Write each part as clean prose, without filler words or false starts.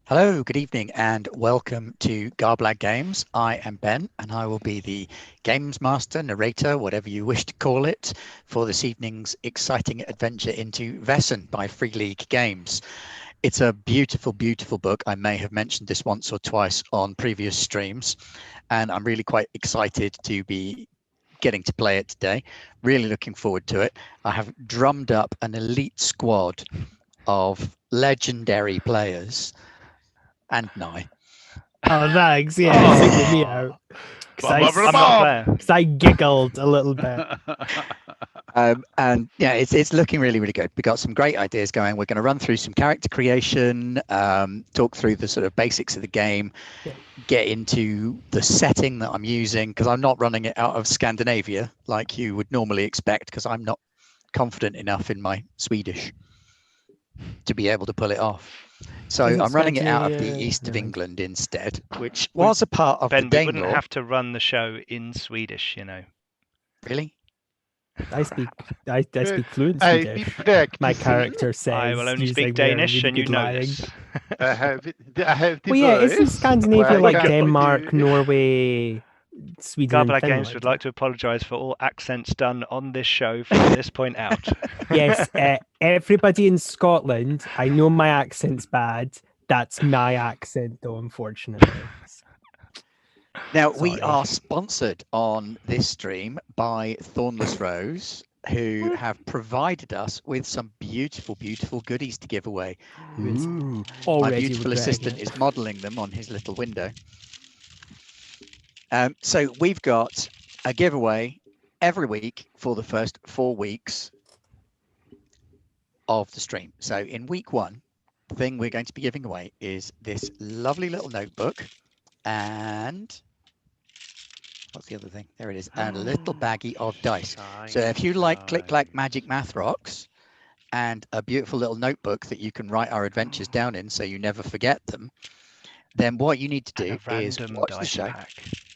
Hello, good evening, and welcome to Garblag Games. I am Ben, and I will be the games master, narrator, whatever you wish to call it, for this evening's exciting adventure into Vaesen by Free League Games. It's a beautiful, beautiful book. I may have mentioned this once or twice on previous streams, and I'm really quite excited to be getting to play it today. Really looking forward to it. I have drummed up an elite squad of legendary players. And Nye. Oh, thanks. Yeah, single me out. I'm not a player. Because I giggled a little bit. And yeah, it's looking really, really good. We got some great ideas going. We're going to run through some character creation, talk through the sort of basics of the game, get into the setting that I'm using, because I'm not running it out of Scandinavia like you would normally expect, because I'm not confident enough in my Swedish to be able to pull it off. So I'm running it out of the east of England instead, which was a part of Ben, the we wouldn't Danelaw. have to run the show in Swedish, you know. Really? I speak fluent Swedish. My character says. I will only speak Danish, and you know this. I have the Well, yeah, voice. isn't Scandinavia Well, like I Denmark, Norway, Sweden, and Garblag Finland? Games would like to apologise for all accents done on this show from this point out. Yes, everybody in Scotland, I know my accent's bad. That's my accent, though, unfortunately. Now, we are sponsored on this stream by Thornless Rose, who have provided us with some beautiful, beautiful goodies to give away. Ooh, my beautiful assistant is modelling them on his little window. So we've got a giveaway every week for the first 4 weeks of the stream. So in week 1, the thing we're going to be giving away is this lovely little notebook and what's the other thing? There it is. And a little baggie of dice. So if you like Click Clack Magic Math Rocks and a beautiful little notebook that you can write our adventures down in so you never forget them, then what you need to do is watch the show.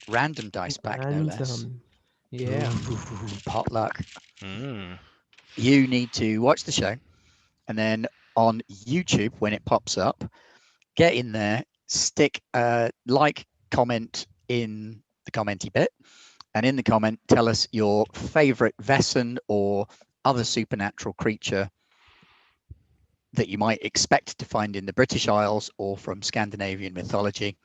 Random dice pack, no less. Yeah. Potluck. You need to watch the show, and then on YouTube, when it pops up, get in there, stick a like comment in the commenty bit, and in the comment, tell us your favorite Vaesen or other supernatural creature that you might expect to find in the British Isles or from Scandinavian mythology.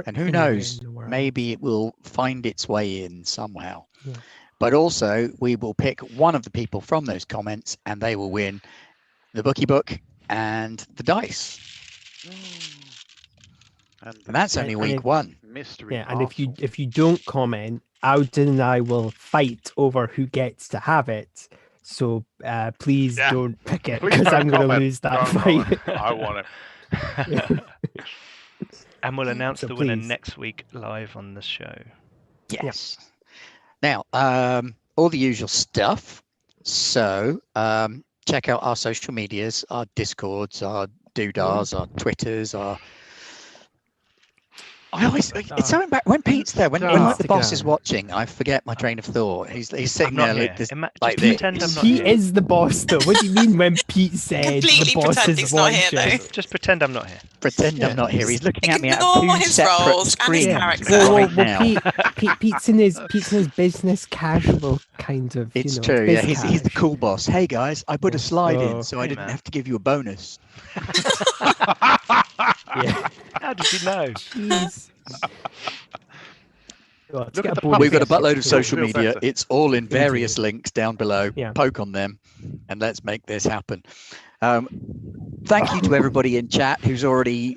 And who knows, maybe it will find its way in somehow. Yeah. But also, we will pick one of the people from those comments, and they will win the bookie book and the dice. And that's only week 1. Mystery. Yeah, and if you don't comment, Auden and I will fight over who gets to have it. So please don't pick it, because I'm going to lose that fight. I want it. And we'll announce the winner next week live on the show. Yes. Now, all the usual stuff. So check out our social medias, our Discords, our Doodars, our Twitters, our... it's so embarrassing when Pete's there. When the boss is watching, I forget my train of thought. He's sitting there like this. He is the boss, though. What do you mean when Pete said the boss is watching? Not here, just pretend I'm not here. Pretend I'm not here. He's looking at me at 2 separate screens right now. Pete's in his business casual kind of. It's true. Yeah, he's the cool boss. Hey guys, I put a slide in, so I didn't have to give you a bonus. Yeah. How did you know? Jeez. We've got a buttload of social media. It's all in various links down below. Yeah. Poke on them, and let's make this happen. Thank you to everybody in chat who's already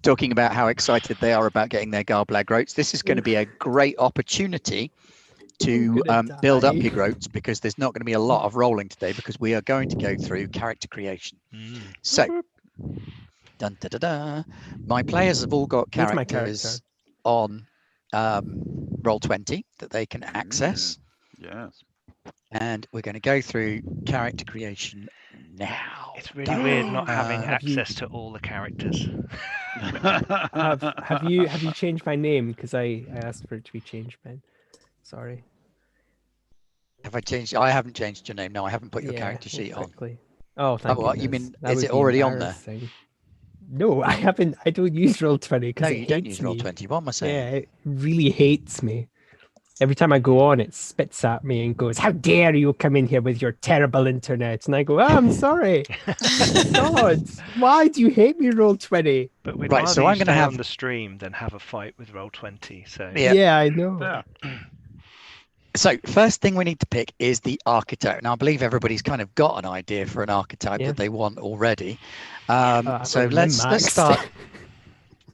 talking about how excited they are about getting their Garblag groats. This is going to be a great opportunity to build up your groats, because there's not going to be a lot of rolling today, because we are going to go through character creation. So, dun, da, da, da. My players have all got characters on Roll20 that they can access. Yes. And we're going to go through character creation now. It's really weird not having access to all the characters. Have you changed my name? Because I asked for it to be changed, Ben. Sorry. Have I changed? I haven't changed your name. No, I haven't put your character sheet on. Oh, thank you. What you mean? Is it already on there? No, I haven't. I don't use Roll20 because No, it you don't hates use me. Roll20. What am I saying? Yeah, it really hates me. Every time I go on, it spits at me and goes, "How dare you come in here with your terrible internet?" And I go, "I'm sorry. God, why do you hate me, Roll20?" But we'd Right, rather so you I'm gonna stay have- on the stream than have a fight with Roll20. So Yeah. Yeah, I know. Yeah. So first thing we need to pick is the archetype. Now I believe everybody's kind of got an idea for an archetype Yeah. that they want already. I've So got let's min-maxed. start.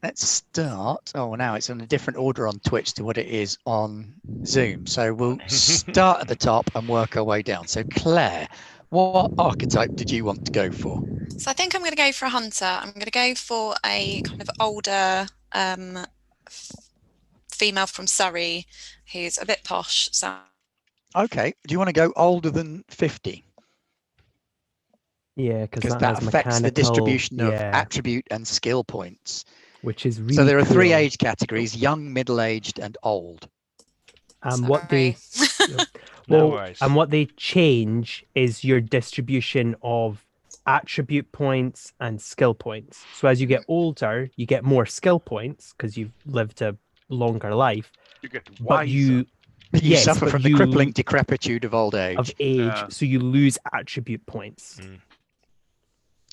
Let's start. Oh, now it's in a different order on Twitch to what it is on Zoom. So we'll start at the top and work our way down. So Claire, what archetype did you want to go for? So I think I'm going to go for a hunter. I'm going to go for a kind of older female from Surrey who's a bit posh. So Okay. Do you want to go older than 50? Yeah, because That has affects the mechanical, distribution of yeah, attribute and skill points. which is really So there are three cool. age categories: young, middle-aged, and old. And what they sorry. No well, worries. and what they change is your distribution of attribute points and skill points. So as you get older, you get more skill points because you've lived a longer life. You get But wiser. You Yes, suffer but from the you- crippling decrepitude of old age. of age, Yeah. so you lose attribute points.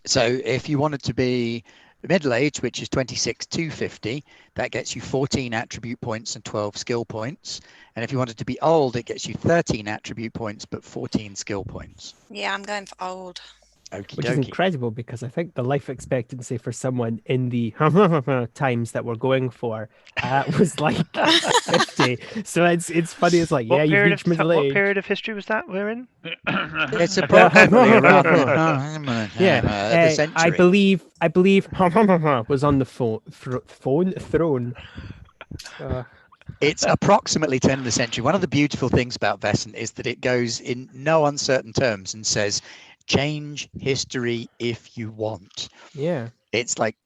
So if you wanted to be middle-aged, which is 26 to 50, that gets you 14 attribute points and 12 skill points. And if you wanted to be old, it gets you 13 attribute points but 14 skill points. Yeah, I'm going for old. Okie Which is dokie. incredible because I think the life expectancy for someone in the times that we're going for was like 50. So it's funny. It's like, yeah, you've reached middle what age. period of history was that we're in? It's approximately around the century. I believe was on the throne. It's approximately 10 of the century. One of the beautiful things about Vaesen is that it goes in no uncertain terms and says, change history if you want. Yeah. It's like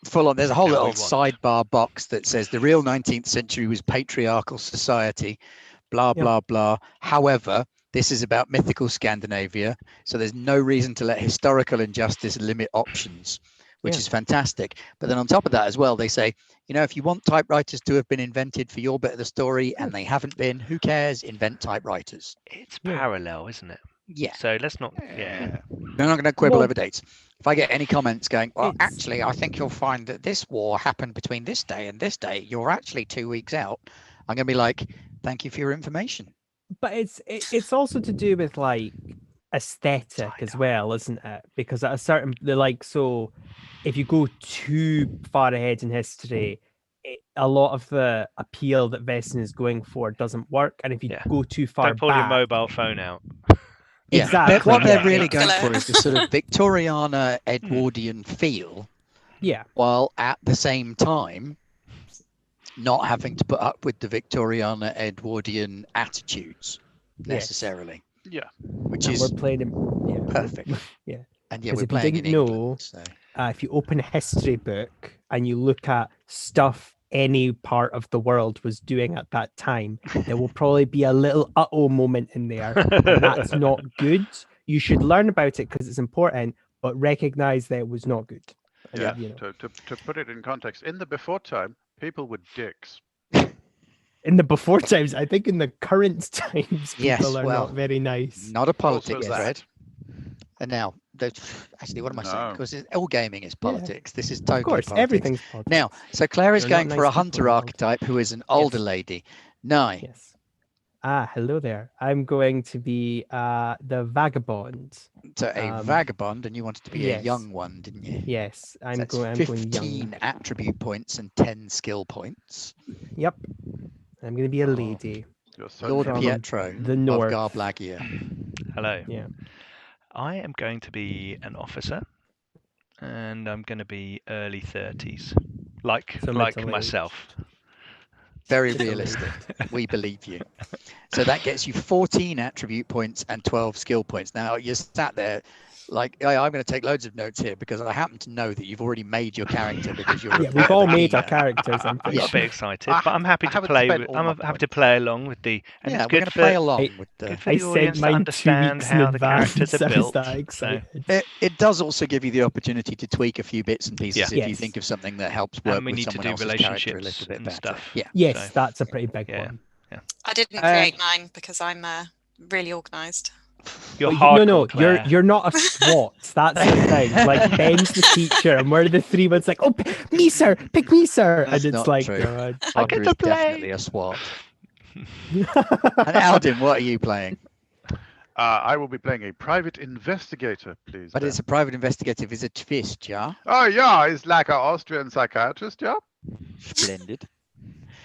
full on. There's a whole No, we little want. sidebar box that says the real 19th century was patriarchal society, blah, Yep. blah, blah. However, this is about mythical Scandinavia. So there's no reason to let historical injustice limit options, which Yeah. is fantastic. But then on top of that as well, they say, you know, if you want typewriters to have been invented for your bit of the story and they haven't been, who cares? Invent typewriters. It's Yeah. parallel, isn't it? Yeah. So let's not. Yeah. They're not going to quibble Well, over dates. If I get any comments going, well, it's- actually, I think you'll find that this war happened between this day and this day. You're actually 2 weeks out. I'm going to be like, thank you for your information. But it's also to do with like aesthetic as well, isn't it? Because at a certain so if you go too far ahead in history, a lot of the appeal that Vaesen is going for doesn't work, and if you Yeah. go too far Don't pull back, your mobile phone out. Yeah. Exactly, What they're yeah. really going Excellent. for is the sort of Victoriana Edwardian feel, yeah, while at the same time not having to put up with the Victoriana Edwardian attitudes necessarily, Yeah. which and is we're playing in perfect. Yeah. And yeah, 'Cause we're if you playing in didn't know, England. So. if you open a history book and you look at stuff any part of the world was doing at that time, there will probably be a little uh-oh moment in there, and that's not good. You should learn about it because it's important, but recognize that it was not good. And, Yeah. you know, To put it in context, in the before time, people were dicks. in the before times, I think in the current times, people Yes, are well, not very nice. Not a politic, Also that. Fred. And now, actually, what am I saying? No. Because all gaming is Yeah. politics. This is Of totally course, politics. everything's politics. Now, so Claire is There are going not for a nice people in hunter the world. archetype who is an older Yes. lady. Nye, Yes. Hello there. I'm going to be the vagabond. so a vagabond, and you wanted to be a yes. young one, didn't you? Yes, I'm That's going 15 young. attribute points and 10 skill points. Yep. I'm going to be a lady. You're so Lord From Pietro the of north. Garblagia. Hello. Yeah. I am going to be an officer, and I'm going to be early 30s, like So middle-aged. myself. Very Middle-aged. realistic. We believe you. So that gets you 14 attribute points and 12 skill points. Now you're sat there Like, I'm going to take loads of notes here because I happen to know that you've already made your character because you're. Yeah, we've all made our characters. I'm I'm pretty a sure. bit excited, but I'm happy I to haven't play. spent all I'm my happy to points. play along with the, and Yeah, it's we're good going to for play along with good the. for I the sent audience to mine 2 understand weeks in how the advance. characters are I was built. that So, excited. It does also give you the opportunity to tweak a few bits and pieces Yeah. if you Yes. think of something that helps work and we with need to someone do else's character a relationships little bit and better. stuff. Yeah. Yes, So, that's a pretty big yeah. one. I didn't Um, create mine because I'm really organised. You're Well, hardcore, no, Claire. you're not a SWAT. That's the thing. Like Ben's the teacher, and we're the 3 ones. Like, oh, me, sir, pick me, sir. That's and it's not like, true. God. Parker to is play. definitely a SWAT. And Alden, what are you playing? I will be playing a private investigator, please. But Ben. it's a private investigative, is a twist, yeah? Oh, yeah, it's like an Austrian psychiatrist, yeah? Splendid.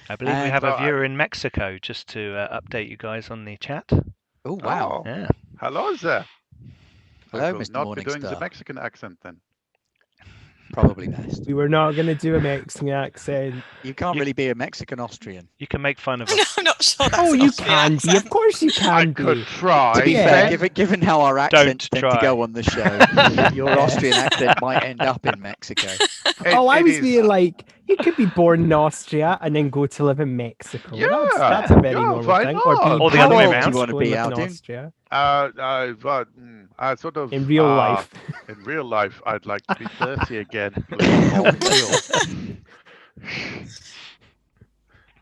I believe we And have a so viewer in Mexico. Just to update you guys on the chat. Oh, wow. Oh, Yeah. hello there. Hello, I will Mr. not be doing the Morningstar. Mexican accent then. Probably best. We were not going to do a Mexican accent. You can't You- really be a Mexican Austrian. You can make fun of No, us. I'm not sure that's Oh, an you Austrian can be. Of accent. course you I can could be. try. To be Yeah. fair, given how our accents tend to try. go on the show, your Yeah. Austrian accent might end up in Mexico. Oh, I It was is- being like, you could be born in Austria and then go to live in Mexico. That's a very yeah, normal why thing. not? Or be Or the How other way old do round. you want to Mexico and be, live in Alden? Austria. I sort of In real life. In real life, I'd like to be 30 again. Please. Oh, real.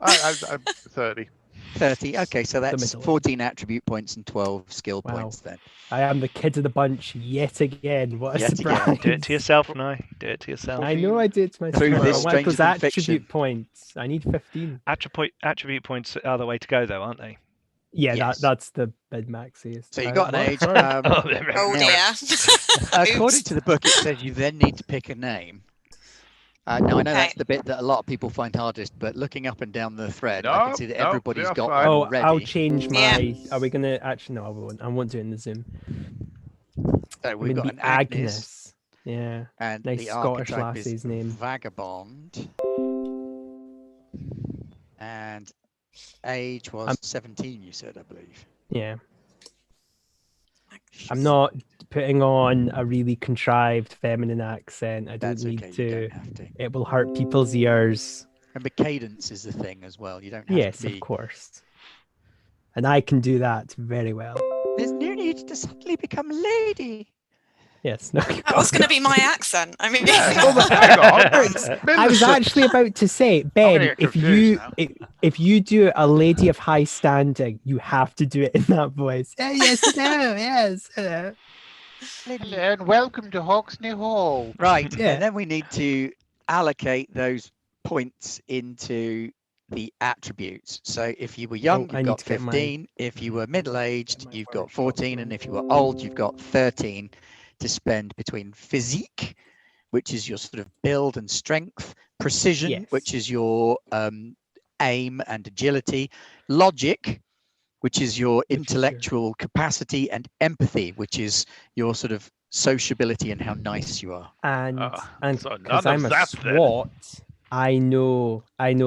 I'm 30. 30. Okay, so that's middle age. 14 attribute points and 12 skill Wow. points then. I am the kid of the bunch yet again. What a Yet again. surprise. Do it to yourself, no. Do it to yourself. I know I do it to myself. Through I this want those stranger than attribute fiction. points. I need 15. Attribute points are the way to go, though, aren't they? Yeah, Yes. that's the mid-maxiest. So you got an age. Oh Now, dear. according to the book, it says you then need to pick a name. Now, I know Okay. that's the bit that a lot of people find hardest, but looking up and down the thread, I can see that No, everybody's they're got fine. one Oh, already. I'll change my. Yeah. Are we gonna actually? No, I won't do it in the Zoom. So I'm we've gonna got be an Agnes, Yeah. and Nice the Scottish archetype is lassie's name. Vagabond. And age was 17, you said, I believe. Yeah. I'm not putting on a really contrived feminine accent. I don't That's need okay, you to. don't have to. It will hurt people's ears. Remember, cadence is the thing as well. You don't have Yes, to be... of course. And I can do that very well. There's no need to suddenly become a lady. Yes. No. That was going to be my accent. I mean, Hang on. I was actually about to say, gonna Ben, get if confused you now. if you do a lady of high standing, you have to do it in that voice. Yes, no, yes. Hello and welcome to Hoxne Hall. Right, Yeah. and then we need to allocate those points into the attributes. So if you were young, I you've need got to get mine. 15. If you were middle-aged, you've got 14. And if you were old, you've got 13 to spend between physique, which is your sort of build and strength, precision, Yes. which is your aim and agility, logic, which is your Which is your- intellectual capacity, and empathy, which is your sort of sociability and how nice you are. And so because none I'm of a that then. SWAT, I know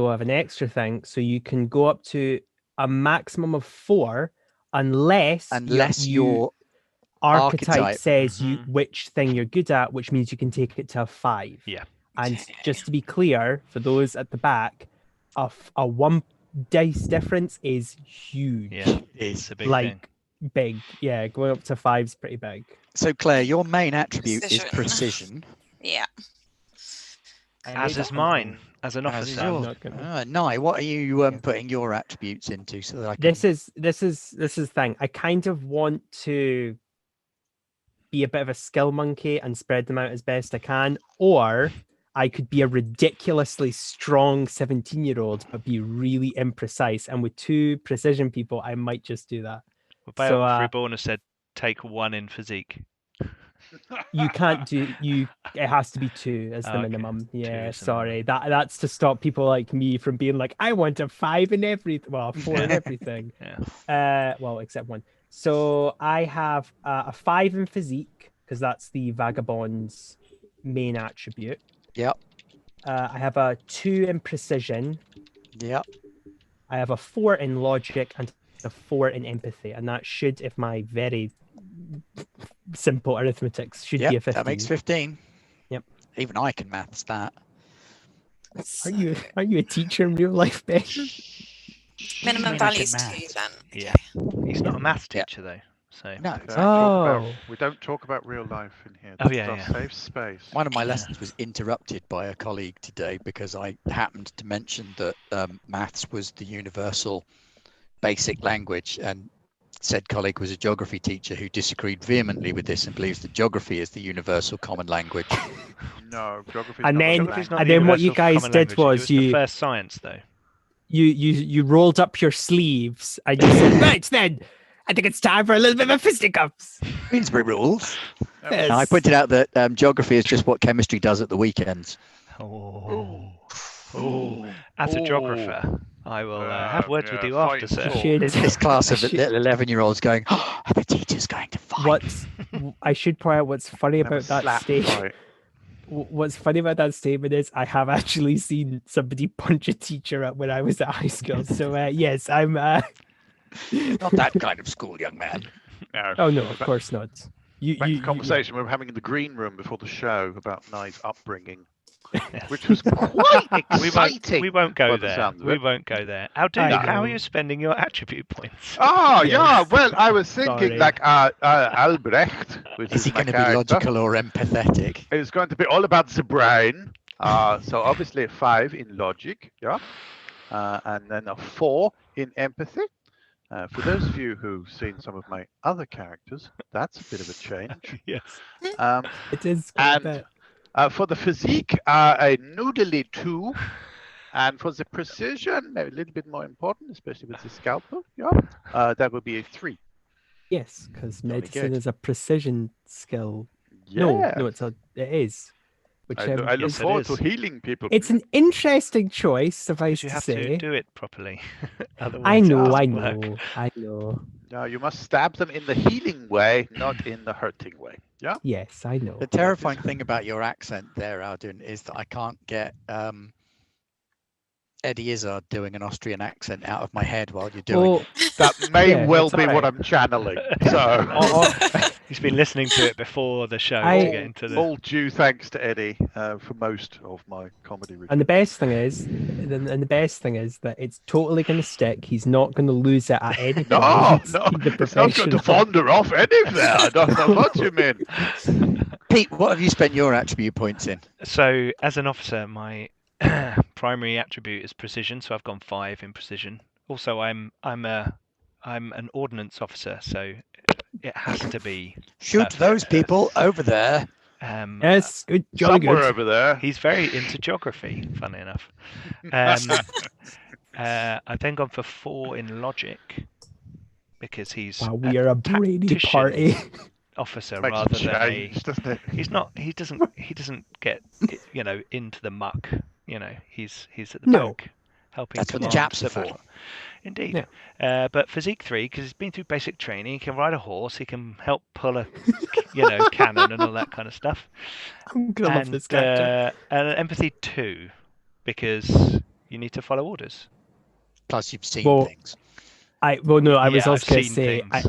of an extra thing. So you can go up to a maximum of 4 unless Your archetype archetype. says you which thing you're good at, which means you can take it to a 5. Yeah. And just to be clear, for those at the back, a 1 dice difference is huge. Yeah, it's a big thing. Like big. Yeah, going up to 5's pretty big. So Claire, your main attribute is Precision. precision. yeah. As is mine, as an As is officer. yours. not gonna- Nye, what are you Yeah. putting your attributes into so that I can... This is the thing. I kind of want to be a bit of a skill monkey and spread them out as best I can, or I could be a ridiculously strong 17-year-old but be really imprecise. And with 2 precision people, I might just do that. Well, Bale So, Reborn has said take 1 in physique. You can't do it has to be 2 as the Okay. minimum. 2 Yeah, is the sorry. That's to stop people like me from being like, I want a 5 in everything. Well, 4 in everything. Yeah. Well, except 1. So I have a 5 in physique because that's the vagabond's main attribute. Yep. I have a 2 in precision. Yep. I have a 4 in logic and a 4 in empathy, and that should, if my very simple arithmetics should be a Yep, 15. that makes 15. Yep. Even I can maths that. Are you a teacher in real life, Ben? Minimum mean I values can 2 maths? then. Yeah. He's not a maths Yeah. teacher though, so. No, We don't talk about real life in here. Oh, This yeah, is our yeah. safe space. one of my lessons was interrupted by a colleague today because I happened to mention that maths was the universal basic language, and said colleague was a geography teacher who disagreed vehemently with this and believes that geography is the universal common language. No, geography. And then- Geography's not and the then what you universal guys common did language. was it was the you- first science though. You rolled up your sleeves and you said, right then, I think it's time for a little bit of fisticuffs. Queensbury rules. Yes. And I pointed out that geography is just what chemistry does at the weekends. As a geographer, I will have words with you after, sir. There's this class of should- little 11-year-olds going, oh, the teacher's going to fight. What's I should point out what's funny Have a about that slap statement. fight. What's funny about that statement is I have actually seen somebody punch a teacher up when I was at high school. So yes, I'm. Not that kind of school, young man. No. Oh no, of course not. Back to the conversation we were having in the green room before the show about Nye's upbringing, which was quite exciting. We won't go by the there. sound of We it. won't go there. How know. are you spending your attribute points? Oh, Yes. yeah. Well, I was thinking Sorry. like Albrecht, which Is he my going to be character, logical or empathetic? It's going to be all about the brain. So obviously a 5 in logic, yeah, and then a 4 in empathy. For those of you who've seen some of my other characters, that's a bit of a change. Yes. It is. And for the physique, a noodly 2. And for the precision, maybe a little bit more important, especially with the scalpel, yeah, that would be a 3. yes, because Jolly medicine good. is a precision skill. Yeah. No, it is. Which I look Yes, it forward to is. healing people. it's an interesting choice, suffice You to have say. to do it properly. Otherwise I it know, doesn't work. I know. No, you must stab them in the healing way, not in the hurting way. Yeah. Yes, I know. The terrifying thing about your accent there, Aldun, is that I can't get Eddie Izzard doing an Austrian accent out of my head while you're doing Well, it. That may Yeah, well it's be all what right. I'm channeling. So, He's been listening to it before the show I- to get into the. all due thanks to Eddie for most of my comedy routine. and the best thing is, that it's totally going to stick. He's not going to lose it at any point. No, He's no, the it's not going to professional. wander off anywhere. I don't know what you mean. Pete, what have you spent your attribute points in? So, as an officer, my primary attribute is precision. So I've gone 5 in precision. Also, I'm an ordnance officer, so it has to be. Shoot Perfect. those people over there. Yes, good, jolly Somewhere good. over there. He's very into geography, funny enough. I've then gone for 4 in logic because he's Wow, we are a brainy tactician party. officer Makes rather a than a. change, doesn't it? He's not. He doesn't get into the muck. He's at the No. back helping. That's what the command chaps are for. battle. Indeed. But physique 3, because he's been through basic training, he can ride a horse, he can help pull a cannon and all that kind of stuff. I'm gonna love this character. And empathy 2, because you need to follow orders. Plus, you've seen Well, things. I was Yeah, also I've going to seen say things.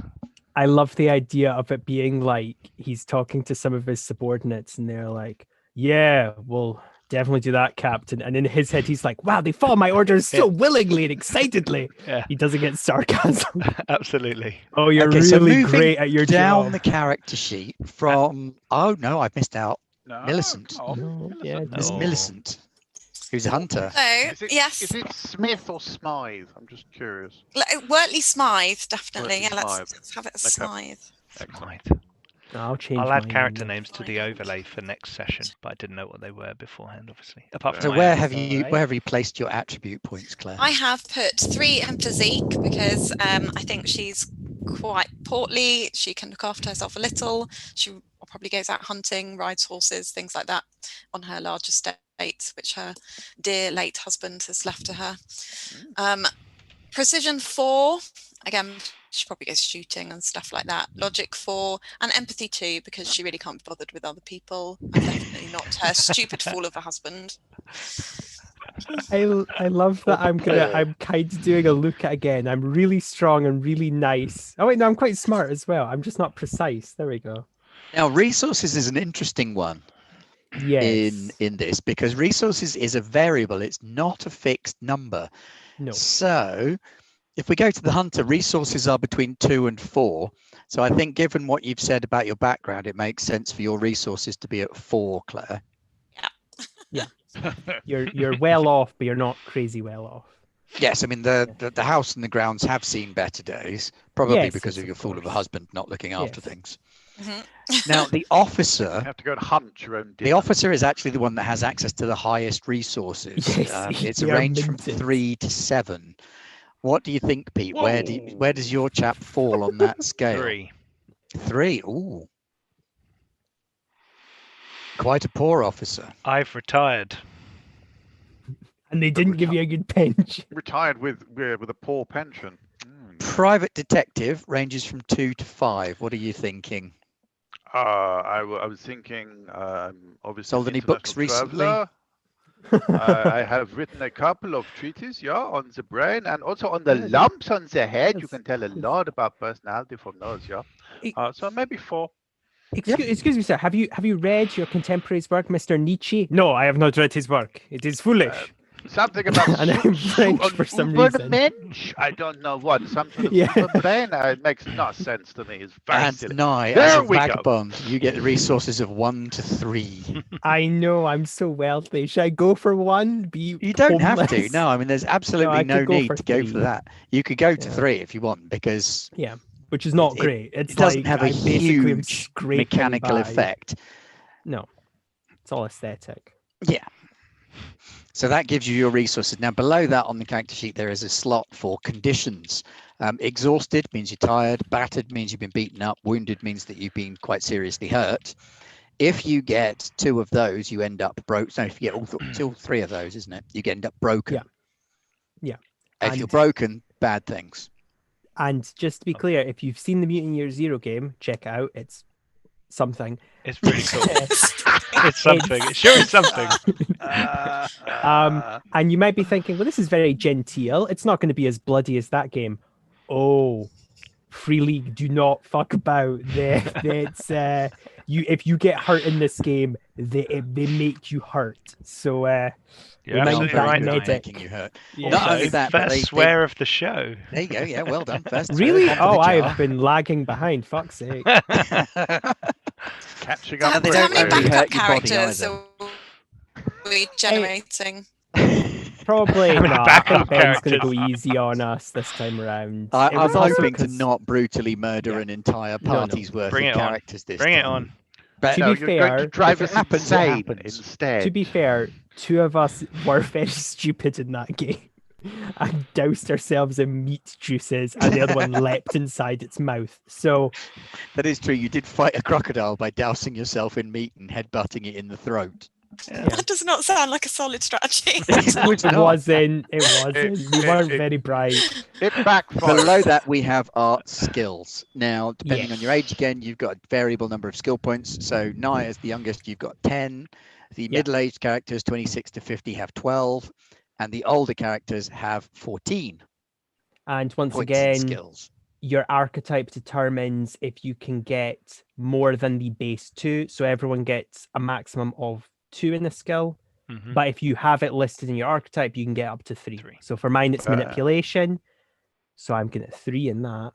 I love the idea of it being like he's talking to some of his subordinates and they're like, yeah, we'll definitely do that, Captain. And in his head, he's like, wow, they follow my orders so willingly and excitedly. Yeah. He doesn't get sarcasm. Absolutely. Oh, you're Okay, so really moving great at your Down job. the character sheet from, oh no, I've missed out. No, Millicent. come on. No, yeah, Millicent. Miss Oh. Millicent, who's a hunter. So, yes, Is it Smith or Smythe? I'm just curious. Wortley Smythe, definitely. Wortley Yeah, Smythe. let's have it as Okay. Smythe. Right. I'll change. I'll add mine character then. names to the overlay for next session, but I didn't know what they were beforehand, obviously. Apart from So my where own. have you alright. where have you placed your attribute points, Claire? I have put 3 in physique because I think she's quite portly. She can look after herself a little. She probably goes out hunting, rides horses, things like that on her large estate, which her dear late husband has left to her. Precision 4, again, she probably goes shooting and stuff like that. Logic 4 and empathy 2 because she really can't be bothered with other people. And definitely not her stupid fool of a husband. I love that I'm kind of doing a look at again. I'm really strong and really nice. Oh wait, no, I'm quite smart as well. I'm just not precise. There we go. Now, resources is an interesting one Yes. in this, because resources is a variable. It's not a fixed number. No. So if we go to the hunter, resources are between 2 and 4. So I think given what you've said about your background, it makes sense for your resources to be at 4, Claire. Yeah. You're well off, but you're not crazy well off. Yes, I mean the house and the grounds have seen better days, probably Yes, because yes, of your of fool of a course. husband not looking after Yes. things. Mhm. Now, the You officer, have to go and hunt your own dinner. the officer is actually the one that has access to the highest resources. Yes, It's they are arranged from minted. 3 to 7. What do you think, Pete? Where does your chap fall on that scale? 3. 3. Ooh. Quite a poor officer. I've retired. And they didn't give you a good pension. Retired with a poor pension. Private detective ranges from 2 to 5. What are you thinking? I was thinking, obviously, Sold any books recently? traveler. I have written a couple of treatises, on the brain and also on the Yeah, lumps on the head. You that's- can tell a lot about personality from those, It- so maybe 4. Excuse me, sir. Have you read your contemporary's work, Mr. Nietzsche? No, I have not read his work. It is foolish. Something about And I'm French for some reason. Übermensch. I don't know what. Some sort of Yeah. superbrain. It makes no sense to me. It's very And silly. Nye, There as a we go. vagabond, you get the resources of 1 to 3. I know, I'm so wealthy. Should I go for 1? Be You don't have to. homeless? No, I mean, there's absolutely I no could go need for to go for 3. that. You could go to Yeah. 3 if you want, because Yeah, which is not It- great. It's it doesn't like have a I basically am huge scraping mechanical by. effect. No, it's all aesthetic. Yeah. So that gives you your resources. Now, below that on the character sheet, there is a slot for conditions. Exhausted means you're tired. Battered means you've been beaten up. Wounded means that you've been quite seriously hurt. If you get 2 of those, you end up broke. So if you get all 3 of those, isn't it? You end up broken. Yeah. If you're And- broken, bad things. And just to be clear, if you've seen the Mutant Year Zero game, check it out. It's something. It's pretty cool. It's something. It sure is something. And you might be thinking, well, this is very genteel. It's not going to be as bloody as that game. Oh, Free League, do not fuck about. It's if you get hurt in this game, they make you hurt. So You're mind absolutely that right. medic. Nye. Making you hurt. yeah. Not only Also, that, but first they- swear of the show. There you go. Yeah, well done. First. Really? Onto the Oh, I jar. have been lagging behind. Fuck's sake. Catching How, up. they how don't many really backup hurt your body characters either. are we generating? Probably How many not. I backup think Ben's going to go characters? easy on us this time around. It I'm was also hoping to 'cause- not brutally murder Yeah. an entire No, no. party's worth Bring of it on. characters this Bring it time. on. But To No, be you're going to fair, drive if us it happens, it insane happens. instead. To be fair, 2 of us were very stupid in that game and doused ourselves in meat juices, and the other one leapt inside its mouth. So that is true. You did fight a crocodile by dousing yourself in meat and headbutting it in the throat. yeah. That does not sound like a solid strategy. It was it not. wasn't. It wasn't. We weren't it- very bright. It backfired. Below that, we have art skills. Now, depending on Yes. your age, again, you've got a variable number of skill points. So, Nye, as the youngest, you've got 10. The Yeah. middle-aged characters, 26 to 50, have 12. And the older characters have 14 And once points again, and skills. your archetype determines if you can get more than the base 2. So everyone gets a maximum of 2 in the skill. Mhm. But if you have it listed in your archetype, you can get up to 3. 3. So for mine, it's Uh. manipulation. So I'm going to 3 in that.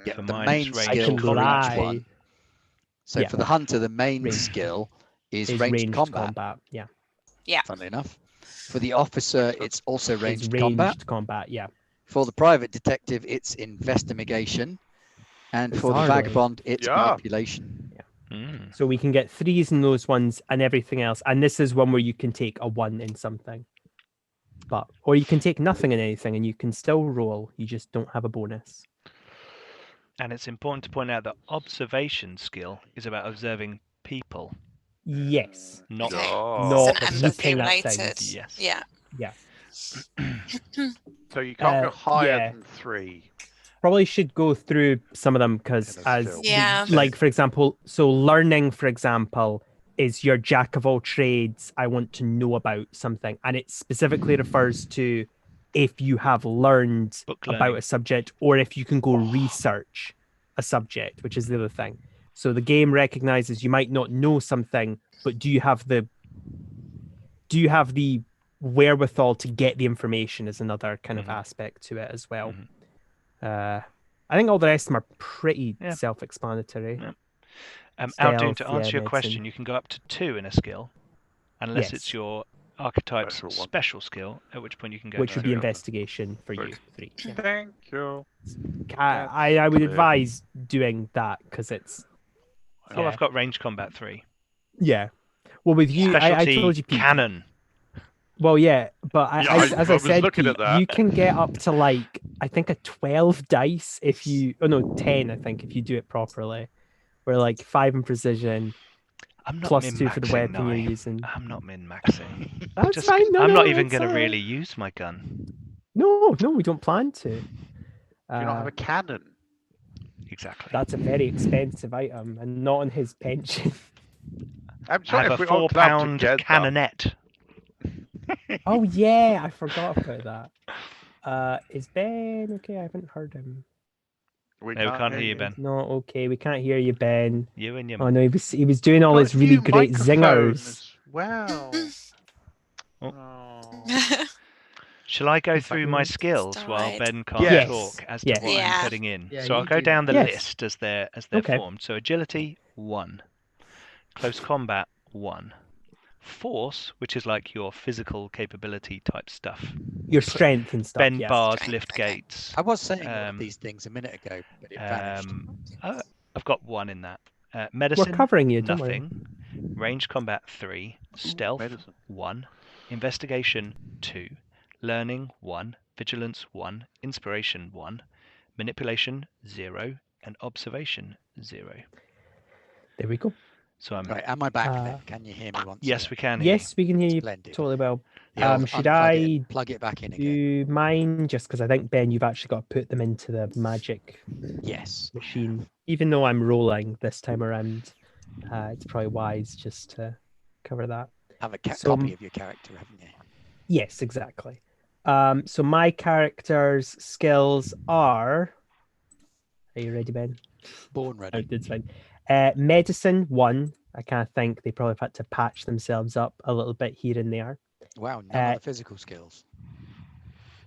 Yeah, For the mine, main it's range skill I can for lie. each one. So Yeah. for the hunter, the main Ranged. skill is Is ranged combat, Yeah. funnily enough. For the officer, it's also It's ranged ranged combat. combat. Yeah. For the private detective, it's investigation. And for the Bizarrely. vagabond, it's Yeah. manipulation. Mm. So we can get 3s in those ones and everything else. And this is one where you can take a 1 in something. Or you can take nothing in anything and you can still roll. You just don't have a bonus. And it's important to point out that observation skill is about observing people, Yes. not Okay. No. It's an Not empathy looking at related. things. Yes. Yeah. Yeah. So you can't go higher yeah. than 3. Probably should go through some of them because In a as skill. Yeah. like for example, so learning, for example, is your jack of all trades. I want to know about something, and it specifically refers to if you have learned Book about learning. a subject or if you can go research a subject, which is the other thing. So the game recognizes you might not know something, but do you have the wherewithal to get the information is another kind of aspect to it as well. I think all the rest of them are pretty self-explanatory. Aldoon, to answer your medicine. question, you can go up to 2 in a skill, unless it's your archetype's special skill, at which point you can go which to would be 3. investigation for you. 3. Yeah. Thank you. I would advise doing that because it's. Oh, I've got range combat 3. Yeah. Well, with you, I told you, Pete, cannon. Well, yeah, but as I said, Pete, you can get up to like I think a 12 dice if you. Oh no, 10. I think if you do it properly. Where like 5 in precision. I'm not plus 2 for the weapon you're using. I'm not min-maxing. That's fine. No, I'm no, not even going to right. really use my gun. No, we don't plan to. Do you not have a cannon? Exactly. That's a very expensive item and not on his pension. I'm sure I have if a we all club £4 together- cannonette. Oh yeah, I forgot about that. Is Ben okay? I haven't heard him. We can't hear you, Ben. No, okay, we can't hear you, Ben. You and your. Oh no, he was doing all his really great zingers. Wow. Shall I go through my skills while Ben can't Yes. talk as to Yes. what I'm putting in? Yeah, So I'll you go do down the that. list as they're Okay. formed. So agility 1, close combat 1, force, which is like your physical capability type stuff. Your strength and stuff. Bend yes. bars, Strength, lift okay. gates. I was saying all of these things a minute ago, but it vanished. I've got 1 in that. Medicine, We're covering you. Don't worry. nothing. Range combat 3, stealth medicine. 1, investigation 2, learning 1, vigilance 1, inspiration 1, manipulation 0, and observation 0. There we go. So I'm Right, am I back then? Can you hear me once? yes, again? we can. Hear Yes, we can hear you Splendid. totally well. Yeah, Should unplug I it, plug it back in again? do mine just because I think Ben, you've actually got to put them into the magic Yes. machine. Even though I'm rolling this time around, it's probably wise just to cover that. Have a So- copy of your character, haven't you? Yes, exactly. So my character's skills are. Are you ready, Ben? Born Oh, ready. it's fine. Medicine 1. I kind of think they probably have had to patch themselves up a little bit here and there. Wow, none of the physical skills.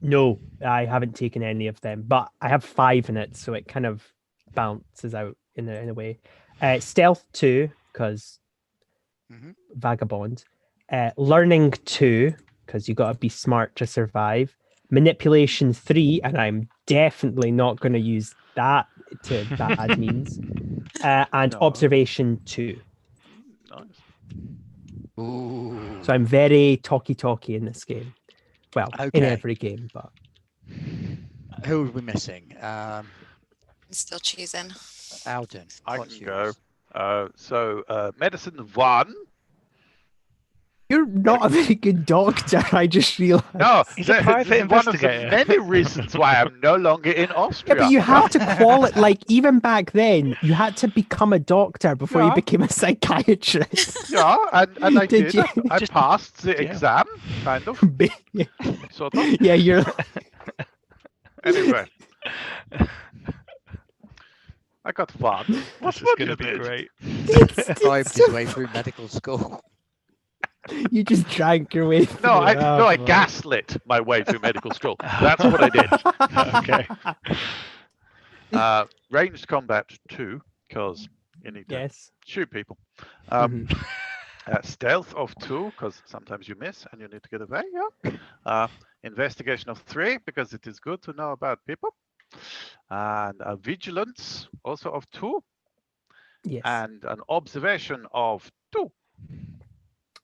No, I haven't taken any of them, but I have 5 in it, so it kind of bounces out in a way. Stealth 2, because vagabond. Learning 2, because you got to be smart to survive. Manipulation 3, and I'm definitely not going to use that to bad means. And No. observation 2. Nice. Ooh. So I'm very talky in this game. Well, in Okay. every game, but Who are we missing? I'm still choosing. Alden. I what's can go. yours? Medicine 1. you're not a very good doctor. I just realized. No, He's a private this is one of the investigator. many reasons why I'm no longer in Yeah, Austria. but you had to call it like even back then. You had to become a doctor before you Yeah. became a psychiatrist. Yeah, and I Did did. you? I passed the exam, kind of, sort of. Yeah, you're. Anyway, I got fun. This is what going to you be did. great. Bribed his way through medical school. You just drank your way through. No, I boy. gaslit my way through medical school. That's what I did. Okay. Ranged combat 2, because you need to Yes. shoot people. Mhm. Stealth of 2, because sometimes you miss and you need to get away. Yeah. Investigation of 3, because it is good to know about people. And vigilance also of 2, Yes. and an observation of 2.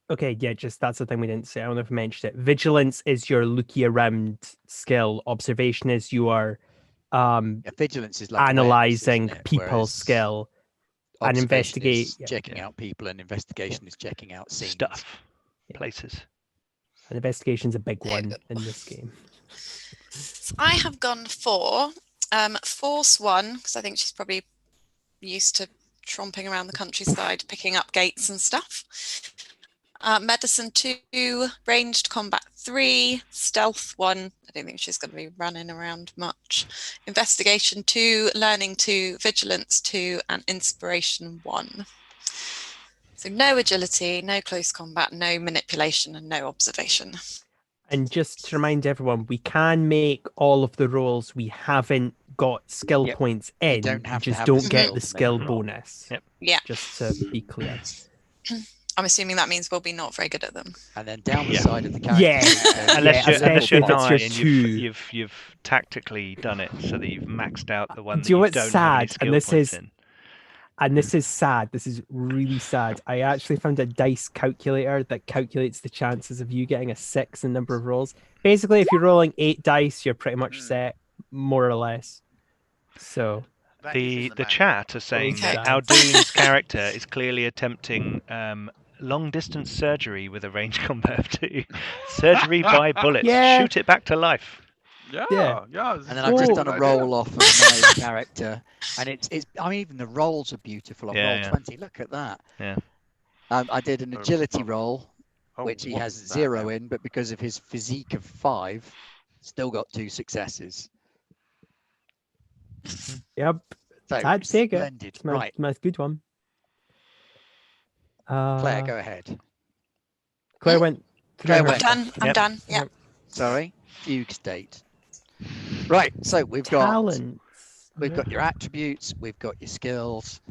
Okay, yeah, just that's the thing we didn't say. I don't know if I mentioned it. Vigilance is your looky around skill. Observation is your Yeah, vigilance is like analyzing awareness, isn't it? people Whereas skill. And observation investigate- is yeah. checking out people, and investigation is checking out scenes. Stuff. Yeah. Places. And investigation's a big There we one go. in this game. So I have gone for Force 1, because I think she's probably used to tromping around the countryside, picking up gates and stuff. Medicine 2, ranged combat 3, stealth 1. I don't think she's going to be running around much. Investigation 2, learning 2, vigilance 2, and inspiration 1. So no agility, no close combat, no manipulation, and no observation. And just to remind everyone, we can make all of the rolls we haven't got skill Yep. points in. don't have to just have the don't get skill the to make skill the roll. bonus. Yep. Yeah. Just to be clear. I'm assuming that means we'll be not very good at them. And then down the Yeah. side of the character Yeah. sheet, there's Unless Yeah, you're, unless especially you're if it's nigh your and two. you've tactically done it so that you've maxed out the one that Do you know you what's don't have any sad? skill And this points is in. And this is sad. This is really sad. I actually found a dice calculator that calculates the chances of you getting a 6 in number of rolls. Basically, if you're rolling 8 dice, you're pretty much set, more or less. So That is in The manual. chat are saying Okay. that Aldoon's character is clearly attempting long distance surgery with a range combat of 2. Surgery by bullets. Yeah. Shoot it back to life. Yeah, Yeah. yeah. And then I've just done a idea. roll off of my character, and it's. I mean, even the rolls are beautiful. I've Yeah, rolled yeah. 20. Look at that. Yeah. I did an agility roll, Oh, which he what has is that 0 now? in, but because of his physique of 5, still got 2 successes. yep, So I'd take it. splendid. It's my, Right, my good one. Claire, go ahead. Claire went. Claire through her went. stuff. I'm Yep. done. Yeah. Yep. Sorry, fugue state. Right, so we've got Talents. We've got your attributes, we've got your skills.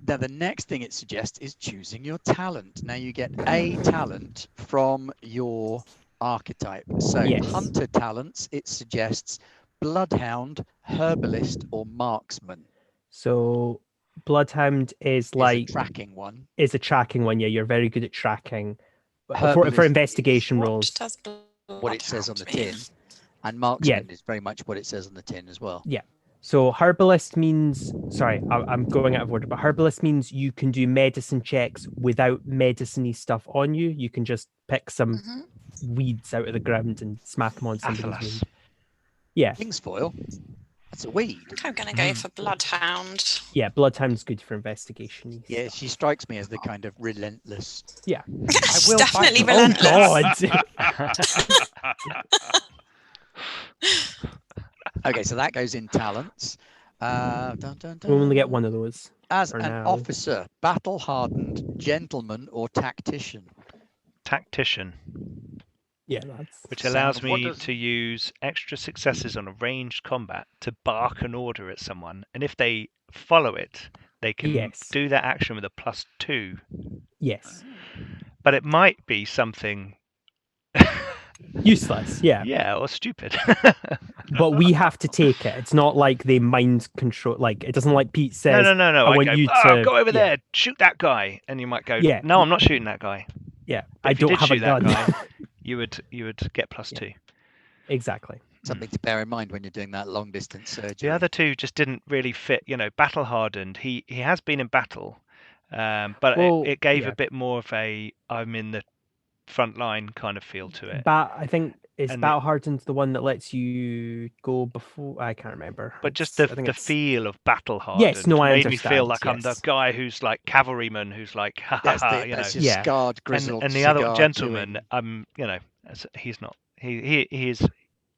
Now, the next thing it suggests is choosing your talent. Now, you get a talent from your archetype. So, Yes. hunter talents, it suggests bloodhound, herbalist, or marksman. So Bloodhound is Is like a tracking one. is a tracking one. Yeah, you're very good at tracking. Herbalist For is investigation What rolls. does what it says on the bloodhound mean? tin, and marksman is very much what it says on the tin as well. So herbalist means, sorry, I'm going out of order, but herbalist means you can do medicine checks without medicine-y stuff on you. You can just pick some Mhm. weeds out of the ground and smack them on somebody's Athalas. wound. Yeah, Kingsfoil, that's a weed. I think I'm going to go for bloodhound. yeah, Bloodhound's good for investigation. Yeah, she strikes me as the kind of relentless. Yeah. She's will fight definitely you. relentless. Oh God! Okay, so that goes in talents. Dun, dun, dun. We only get one of those. As for an now. officer, battle-hardened, gentleman, or tactician. Tactician, Yeah, that's which So allows what me does- to use extra successes on a ranged combat to bark an order at someone, and if they follow it, they can Yes. do that action with a +2. yes, But it might be something useless. Yeah, yeah, or stupid. but we have to take it. It's not like they mind control. Like it doesn't like Pete says. no. I want go, you "Oh, to go over yeah, there, shoot that guy," and you might go, Yeah. "No, I'm not shooting that guy." Yeah, But I if you don't did have a shoot that gun. guy, you would get +2. Exactly. Something to bear in mind when you're doing that long-distance surgery. The other two just didn't really fit. Battle hardened. He has been in battle, but Well, it gave yeah. a bit more of a I'm in the front line kind of feel to it. I think is And Battle Hardened the one that lets you go before? I can't remember. But just I think the it's- feel of battle hardened Yes, no, I made me feel understand, like I'm the yes. guy who's like cavalryman who's like ha ha That's, ha, that's you your Yeah. scarred, know. grizzled And the other cigar gentleman, chewing, he's not.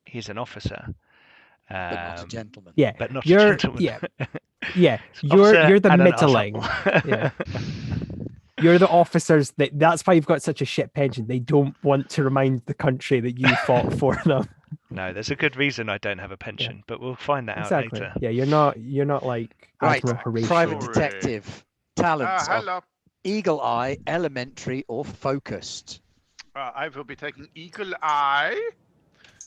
He's an officer. but not a gentleman. Yeah, But not a you're gentleman. yeah. Officer You're the and an middling. arsehole. Yeah. You're the officers that's why you've got such a shit pension. They don't want to remind the country that you fought for them. No, there's a good reason I don't have a pension, but we'll find that Exactly. out later. Yeah, you're not like Right, Admiral Horatio. private Sorry. detective. Talents of Hello. eagle eye, elementary, or focused. I will be taking Eagle Eye.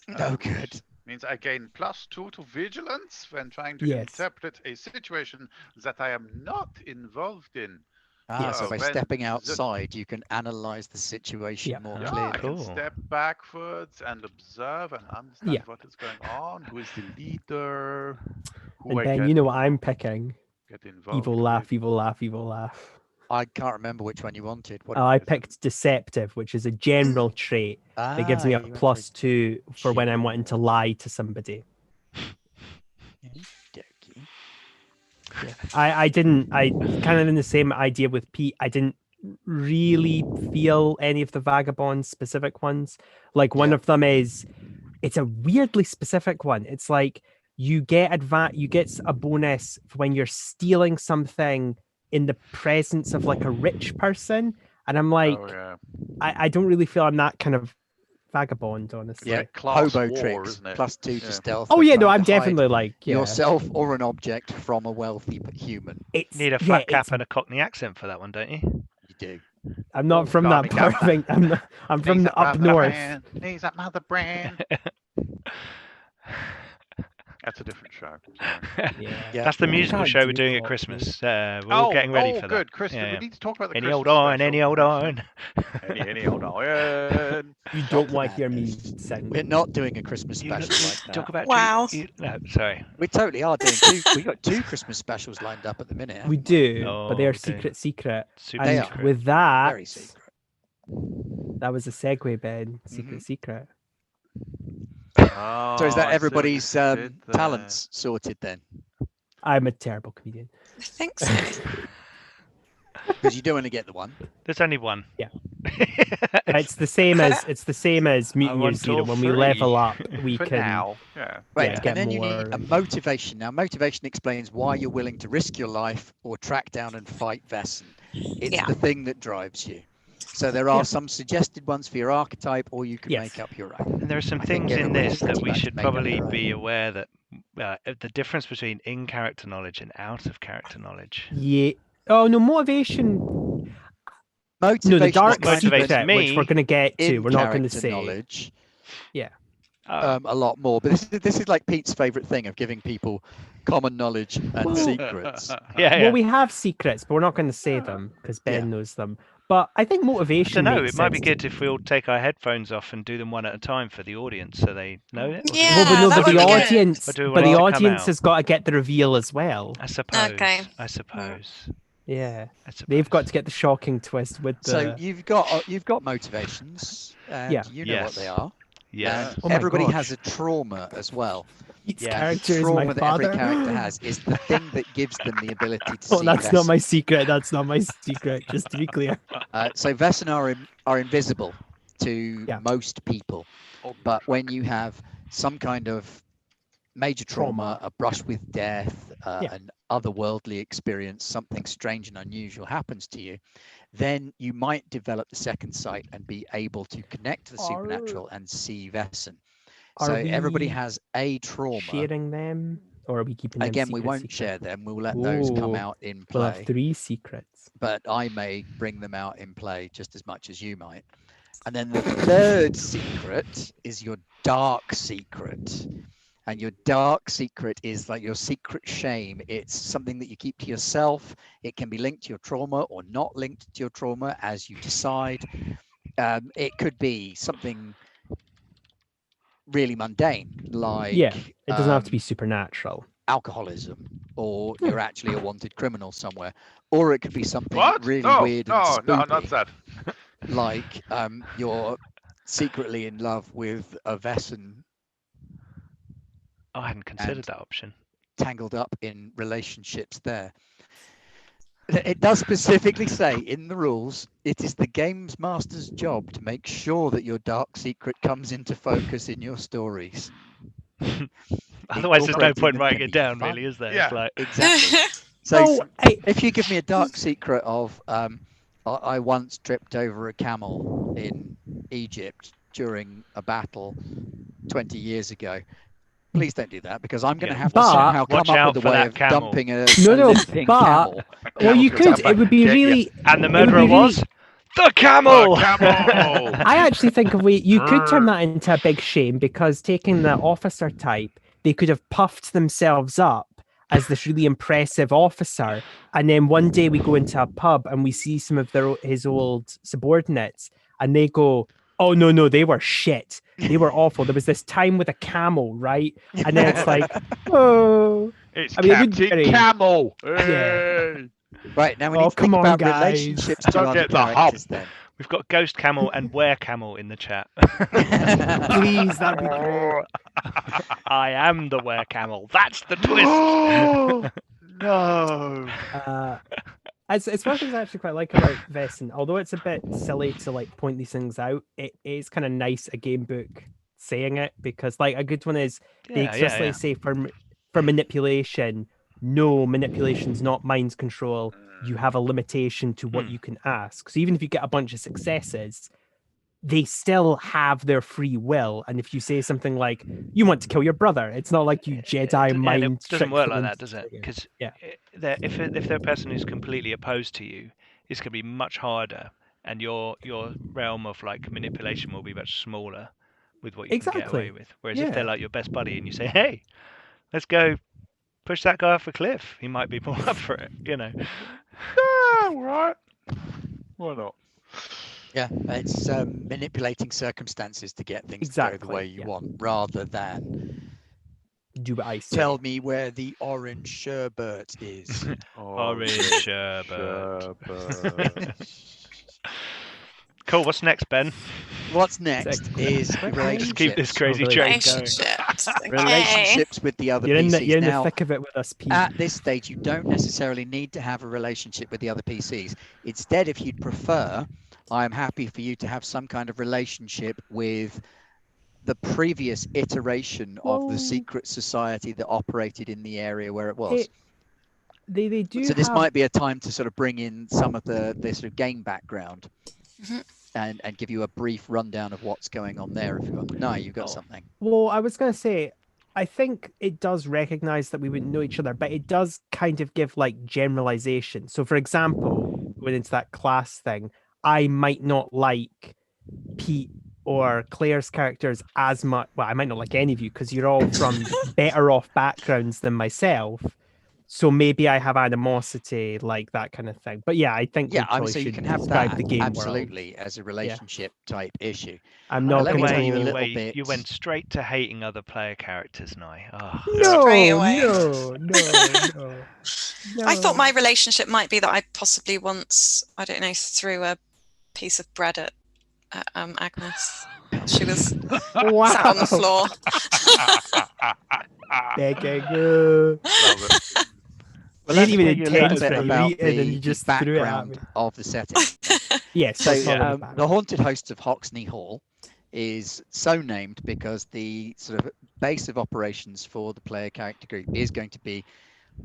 No good. Means I gain +2 to vigilance when trying to Yes. interpret a situation that I am not involved in. So by when stepping the- outside, you can analyze the situation Yeah. more Yeah, clearly. I can Cool. step backwards and observe and understand Yeah. what is going on, who is the leader, who And I then can you know what I'm picking. get involved Evil with. laugh, evil laugh, evil laugh. I can't remember which one you wanted. What I is it? picked deceptive, which is a general trait that gives me a you went for +2 for when I'm wanting to general. lie to somebody. Okey-dokey. I kind of in the same idea with Pete. I didn't really feel any of the vagabond specific ones. Like one of them is, it's a weirdly specific one. It's like you get a bonus when you're stealing something in the presence of like a rich person, and I'm like, I don't really feel I'm that kind of vagabond, honestly. Yeah, class hobo war, tricks isn't it? +2 to stealth. Oh when yeah, no, trying I'm to hide definitely like yourself or an object from a wealthy human. It's Need a flat cap and a Cockney accent for that one, don't you? You do. I'm not from that part of England. I'm from the up north. He's that mother brand. That's a different show. Yeah. That's the musical show we're doing at Christmas. We're all getting ready for that. Good, Christmas. Yeah. We need to talk about the Any Christmas old iron, special. any old iron. Any old iron. You don't want to hear me sing. We're not doing a Christmas special like that. Talk about Wow. No, sorry. We totally are doing two. We got 2 Christmas specials lined up at the minute. We haven't do, Oh, but they are we do. secret. Super They And are. secret. with that, Very secret. that was a segue, Ben. Secret. So is that everybody's talents sorted then? I'm a terrible comedian. I think so. Because you don't want to get the one. There's only one. Yeah. It's the same as Mutant Year want Zero. all When we three. level up, we For can. now. Yeah. Right, Yeah, and then get you need a more- motivation. Now, motivation explains why you're willing to risk your life or track down and fight Vaesen. It's Yeah. the thing that drives you. So there are some suggested ones for your archetype, or you can Yes. make up your own. And there are some I think things in everybody's this that pretty we much should made up probably their own. be aware that the difference between in-character knowledge and out-of-character knowledge. Yeah. Oh no, motivation. Motivation No, the dark what motivates secret, me which we're going to get to. in We're not going to character say. knowledge. Oh, A lot more, but this is like Pete's favorite thing of giving people common knowledge and secrets. yeah. Well, we have secrets, but we're not going to say them because Ben Yeah. knows them. But I think I motivation. don't know. makes It might be sense good to- if we all take our headphones off and do them one at a time for the audience, so they know it. Or do we- Yeah. Well, but no, that but would the be good. audience, Or do we but the want it to come audience out? has got to get the reveal as well. I suppose. Okay. I suppose. Yeah, I suppose. they've got to get the shocking twist with the. So you've got motivations, and Yeah. you know what they Yes. are. Yeah. And Oh my everybody gosh. has a trauma as well. Each Yeah. character is trauma my that every father. character has is the thing that gives them the ability to Oh, see that's not Vaesen. my secret. That's not my secret. Just to be clear. So Vaesen are invisible to Yeah. most people, but when you have some kind of major trauma, a brush with death, Yeah. an otherworldly experience, something strange and unusual happens to you, then you might develop the second sight and be able to connect to the supernatural and see Vaesen. So Are everybody we has a trauma. sharing them, or are we keeping them Again, we secret, won't secret? share them. We'll let those come Ooh, out in We'll play. have 3 secrets. But I may bring them out in play just as much as you might. And then the third secret is your dark secret. And your dark secret is like your secret shame. It's something that you keep to yourself. It can be linked to your trauma or not linked to your trauma as you decide. It could be something really mundane, like Yeah, it doesn't have to be supernatural. alcoholism, or you're actually a wanted criminal somewhere, or it could be something What? really No, weird and no, spooky, no, not that. like you're secretly in love with a Vaesen, I hadn't considered And- that option. tangled up in relationships there. It does specifically say in the rules, it is the games master's job to make sure that your dark secret comes into focus in your stories. Otherwise, there's no Incorporating point them writing can it be down, fun. really, is there? Yeah. It's like, Exactly. So Oh, hey, if you give me a dark secret of I once tripped over a camel in Egypt during a battle 20 years ago, please don't do that, because I'm going to Yeah. have to But- somehow Watch come up out with for a way that of camel. dumping a No, limping but- camel. well, you Camel's gonna could. come It would back be and get you. really. and the would murderer be was the camel. The camel! I actually think if you could turn that into a big shame, because taking the officer type, they could have puffed themselves up as this really impressive officer, and then one day we go into a pub and we see some of his old subordinates, and they go, "Oh no, they were shit. They were awful. There was this time with a camel, right?" And then it's like, oh, It's I mean, it would be Captain very- Camel! Yeah. Hey! Right, now we Oh, need to come think on, about guys. relationships to Don't other get the hub. characters then. We've got Ghost Camel and Were Camel in the chat. please, that'd be great. I am the Were Camel. That's the twist. Oh, no! It's one of the things I actually quite like about Vaesen. Although it's a bit silly to like point these things out, it is kind of nice a game book saying it, because like a good one is they explicitly say for manipulation, no, manipulation's not mind control. You have a limitation to what you can ask. So even if you get a bunch of successes, they still have their free will. And if you say something like you want to kill your brother, it's not like you Jedi mind. It doesn't trick work them like into that, does it? doing Because yeah, if they're a person who's completely opposed to you, it's going to be much harder, and your realm of like manipulation will be much smaller with what you can get away exactly. with. Whereas if they're Yeah. like your best buddy and you say, "Hey, let's go push that guy off a cliff," he might be more up for it. You know. Yeah, right. Why not? Yeah, it's manipulating circumstances to get things to go the Exactly, way you yeah. want, rather than Do what I say. tell me where the orange sherbet is. Orange sherbet. sherbet. Cool. What's next, Ben? What's next is Quick, Just keep this relationships. crazy train going. Relationships. Okay. Relationships with the other You're in PCs. the Now, thick of it with us, Pete. at this stage, you don't necessarily need to have a relationship with the other PCs. Instead, if you'd prefer, I'm happy for you to have some kind of relationship with the previous iteration of the secret society that operated in the area where it was. They do. So this have... might be a time to sort of bring in some of the sort of game background Mhm. and give you a brief rundown of what's going on there. If you want, no, you've got something. Well, I was going to say, I think it does recognize that we wouldn't know each other, but it does kind of give like generalization. So, for example, going into that class thing, I might not like Pete or Claire's characters as much. Well, I might not like any of you because you're all from better off backgrounds than myself. So maybe I have animosity, like that kind of thing. But yeah, I think Yeah, we I mean, probably so you should can have describe that the game absolutely as a relationship type issue. I'm I not like let the me going tell way you a to. little bit. you went straight to hating other player characters, Nye. Oh. Straight No, away. no. I thought my relationship might be that I possibly once, I don't know, threw a piece of bread at Agnes. She was Wow. sat on the floor. Begging. Love it. Well, You let didn't me even tell you a little intend bit for it. You about eat it and you the just threw it at me. background of the setting. Yes. So let's follow the the background. Haunted Hosts of Hoxne Hall is so named because the sort of base of operations for the player character group is going to be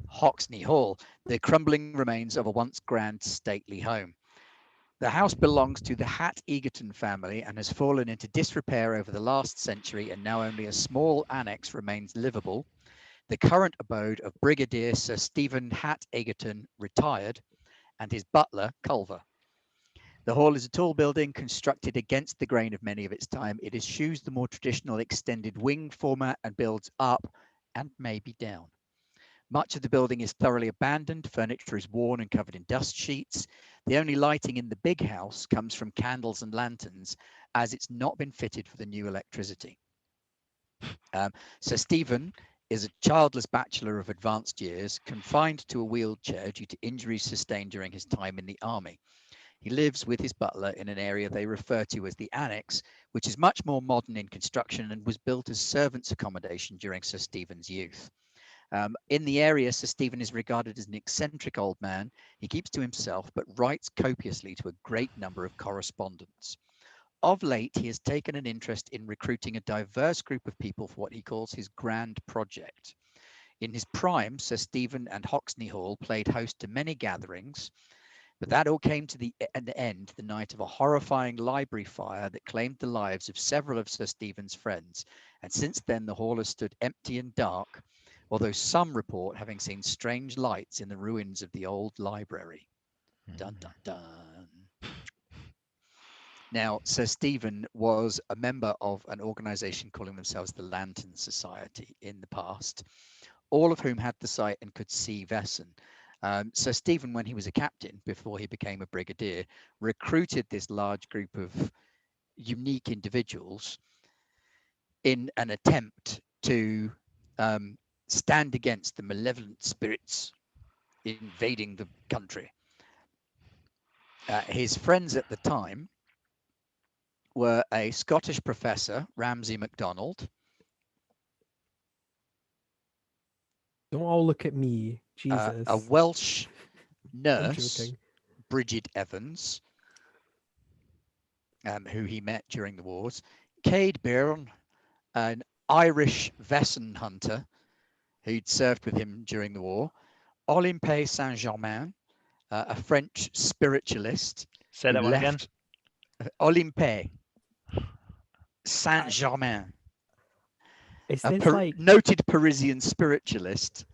Hoxne Hall, the crumbling remains of a once grand stately home. The house belongs to the Hatt-Egerton family and has fallen into disrepair over the last century, and now only a small annex remains livable. The current abode of Brigadier Sir Steven Hatt-Egerton, retired, and his butler, Culver. The hall is a tall building constructed against the grain of many of its time. It eschews the more traditional extended wing format and builds up and maybe down. Much of the building is thoroughly abandoned. Furniture is worn and covered in dust sheets. The only lighting in the big house comes from candles and lanterns, as it's not been fitted for the new electricity. Sir Stephen is a childless bachelor of advanced years, confined to a wheelchair due to injuries sustained during his time in the army. He lives with his butler in an area they refer to as the Annex, which is much more modern in construction and was built as servants' accommodation during Sir Stephen's youth. In the area, Sir Stephen is regarded as an eccentric old man. He keeps to himself, but writes copiously to a great number of correspondents. Of late, he has taken an interest in recruiting a diverse group of people for what he calls his grand project. In his prime, Sir Stephen and Hoxne Hall played host to many gatherings, but that all came to an end the night of a horrifying library fire that claimed the lives of several of Sir Stephen's friends, and since then the hall has stood empty and dark, although some report having seen strange lights in the ruins of the old library. Dun, dun, dun. Now, Sir Stephen was a member of an organization calling themselves the Lantern Society in the past, all of whom had the sight and could see Vaesen. Sir Stephen, when he was a captain, before he became a brigadier, recruited this large group of unique individuals in an attempt to stand against the malevolent spirits invading the country. His friends at the time were a Scottish professor, Ramsay MacDonald. Don't all look at me, Jesus. A Welsh nurse joking. Bridget Evans, who he met during the wars, Cade Byrne, an Irish Vaesen hunter who'd served with him during the war, Olympe Saint-Germain, a French spiritualist. Say that one again. Olympe Saint-Germain, Is this like? noted Parisian spiritualist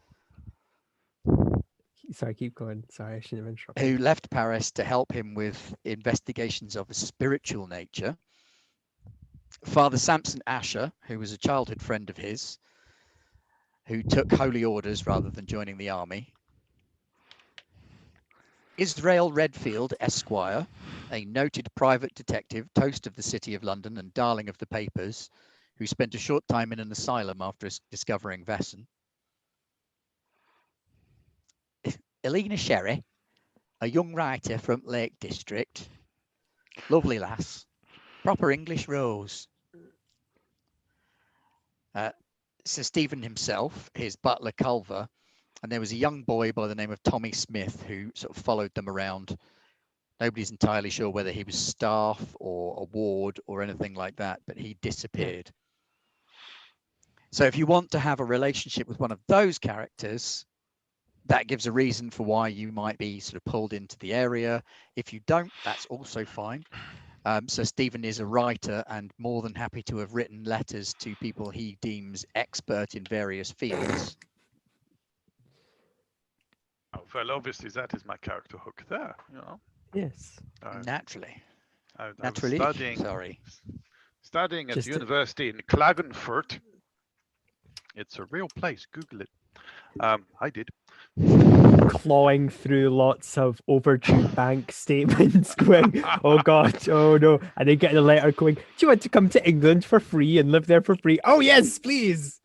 Sorry, keep going. Sorry, I shouldn't have interrupted. who left Paris to help him with investigations of a spiritual nature. Father Samson Asher, who was a childhood friend of his, who took holy orders rather than joining the army. Israel Redfield, Esquire, a noted private detective, toast of the City of London and darling of the papers, who spent a short time in an asylum after discovering Vaesen. Elena Sherry, a young writer from Lake District. Lovely lass. Proper English rose. Sir Stephen himself, his butler Culver, and there was a young boy by the name of Tommy Smith who sort of followed them around. Nobody's entirely sure whether he was staff or a ward or anything like that, but he disappeared. So if you want to have a relationship with one of those characters, that gives a reason for why you might be sort of pulled into the area. If you don't, that's also fine. So Stephen is a writer and more than happy to have written letters to people he deems expert in various fields. Oh, well, obviously that is my character hook there, you know. Yes. Naturally. I was Naturally. studying at Just the university in Klagenfurt. It's a real place. Google it. I did. Clawing through lots of overdue bank statements going, oh God, oh no. And then getting a letter going, do you want to come to England for free and live there for free? Oh yes, please.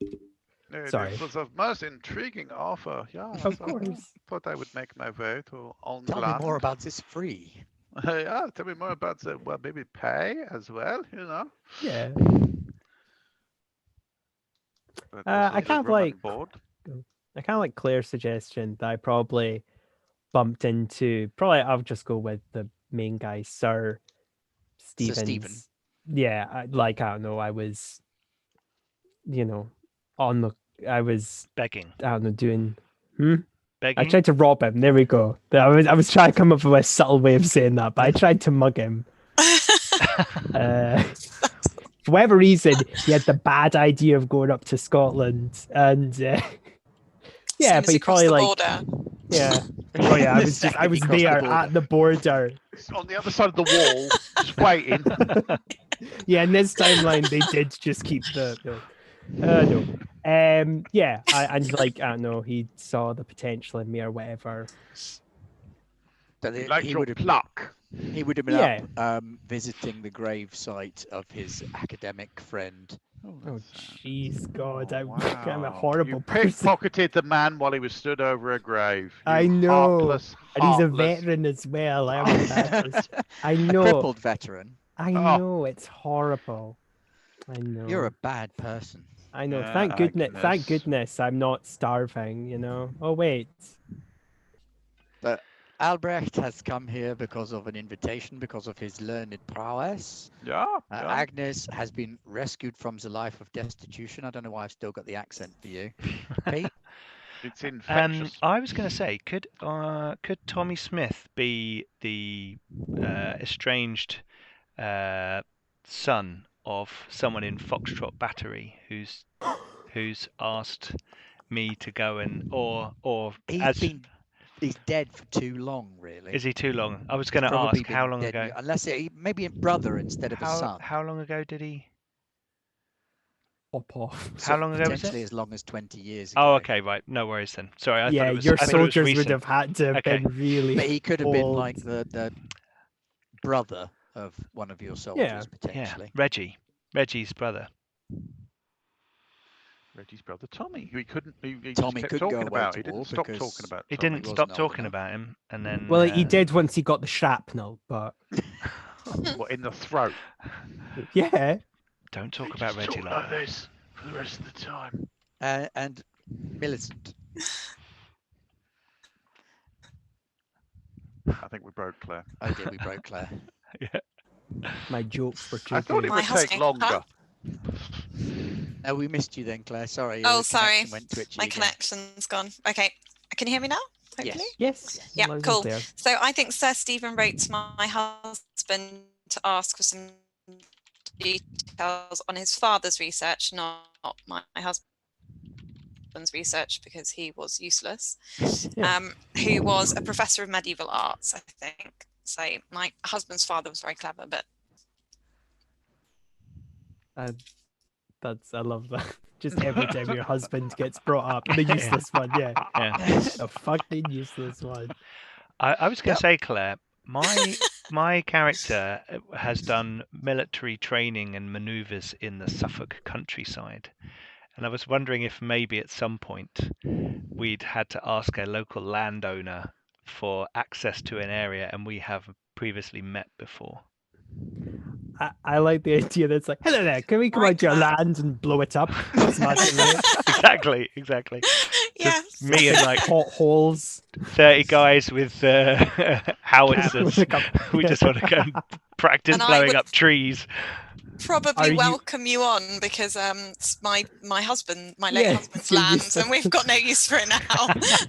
Sorry. It was a most intriguing offer. Yeah, Of so course. I thought I would make my way to England. Tell me more about this free. Yeah, tell me more about the, well, maybe pay as well, you know. Yeah. But I also kind of room and like board. I kind of like Claire's suggestion that I probably bumped into. Probably I'll just go with the main guy, Sir Stevens. Stephen. Yeah, I don't know. I was, I was Begging. I don't know, doing. Begging. I tried to rob him. There we go. I was trying to come up with a subtle way of saying that, but I tried to mug him. For whatever reason, he had the bad idea of going up to Scotland, and yeah, but he probably border. yeah. Oh yeah, I was there at the border. On the other side of the wall, just waiting. Yeah, in this timeline, they did just keep the no. Yeah, and like I don't know, he saw the potential in me or whatever. But He would have pluck. He would have been up visiting the grave site of his academic friend. Oh, jeez, God, I'm a Wow. horrible You person. pickpocketed the man while he was stood over a grave. You I know, heartless, and he's a heartless. veteran as well. I know, A crippled veteran. I know, it's horrible. I know. You're a bad person. I know. Yeah, Thank goodness. Agnes. Thank goodness I'm not starving. Oh wait. But Albrecht has come here because of an invitation, because of his learned prowess. Yeah, Agnes has been rescued from the life of destitution. I don't know why I've still got the accent for you. Pete? It's infectious. I was going to say, could Tommy Smith be the estranged son of someone in Foxtrot Battery who's asked me to go and He's dead for too long, really. Is he too long? I was going to ask how long ago. Unless maybe a brother instead of a son. How long ago did he pop off? How long ago was it? Potentially as long as 20 years ago. Oh, okay, right. No worries then. Sorry, I thought it was, your I thought it was soldiers would recent. have had to have been really. But he could have been old. like the brother of one of your soldiers, potentially. Yeah, Reggie's brother. Reggie's brother Tommy. He Tommy kept couldn't go talking away about. to He didn't war stop because talking about. He Tommy. didn't wasn't stop old talking enough. about him, and then. Well, he did once he got the shrapnel, but. What, in the throat? Yeah. Don't talk about Reggie talk like this for the rest of the time. And Millicent. I think we broke Claire. Oh dear, we broke Claire. Yeah. My jokes were too I thought good. it My would take husband- longer. No, we missed you then, Claire. Sorry. Oh, your sorry. connection went twitchy My again. connection's gone. Okay. Can you hear me now? Hopefully. Yes. Yeah, loud and cool. clear. So I think Sir Stephen wrote to my husband to ask for some details on his father's research, not my husband's research, because he was useless. Yeah. Who was a professor of medieval arts, I think. So my husband's father was very clever, but I love that. Just every time your husband gets brought up, the useless one, yeah. Yeah. The fucking useless one. I was going to Yep. say, Claire, my character has done military training and manoeuvres in the Suffolk countryside, and I was wondering if maybe at some point we'd had to ask a local landowner for access to an area, and we have previously met before. I like the idea that it's like, hello there, can we come Right, out to your Claire. land and blow it up? Smashing it. Exactly. yes. Me and like Potholes. 30 guys with howitzers. With a We just want to go and practice And I blowing would- up trees. Probably Are you- welcome you on because it's my husband, my late Yeah, husband's you're land, used to and we've got no use for it now.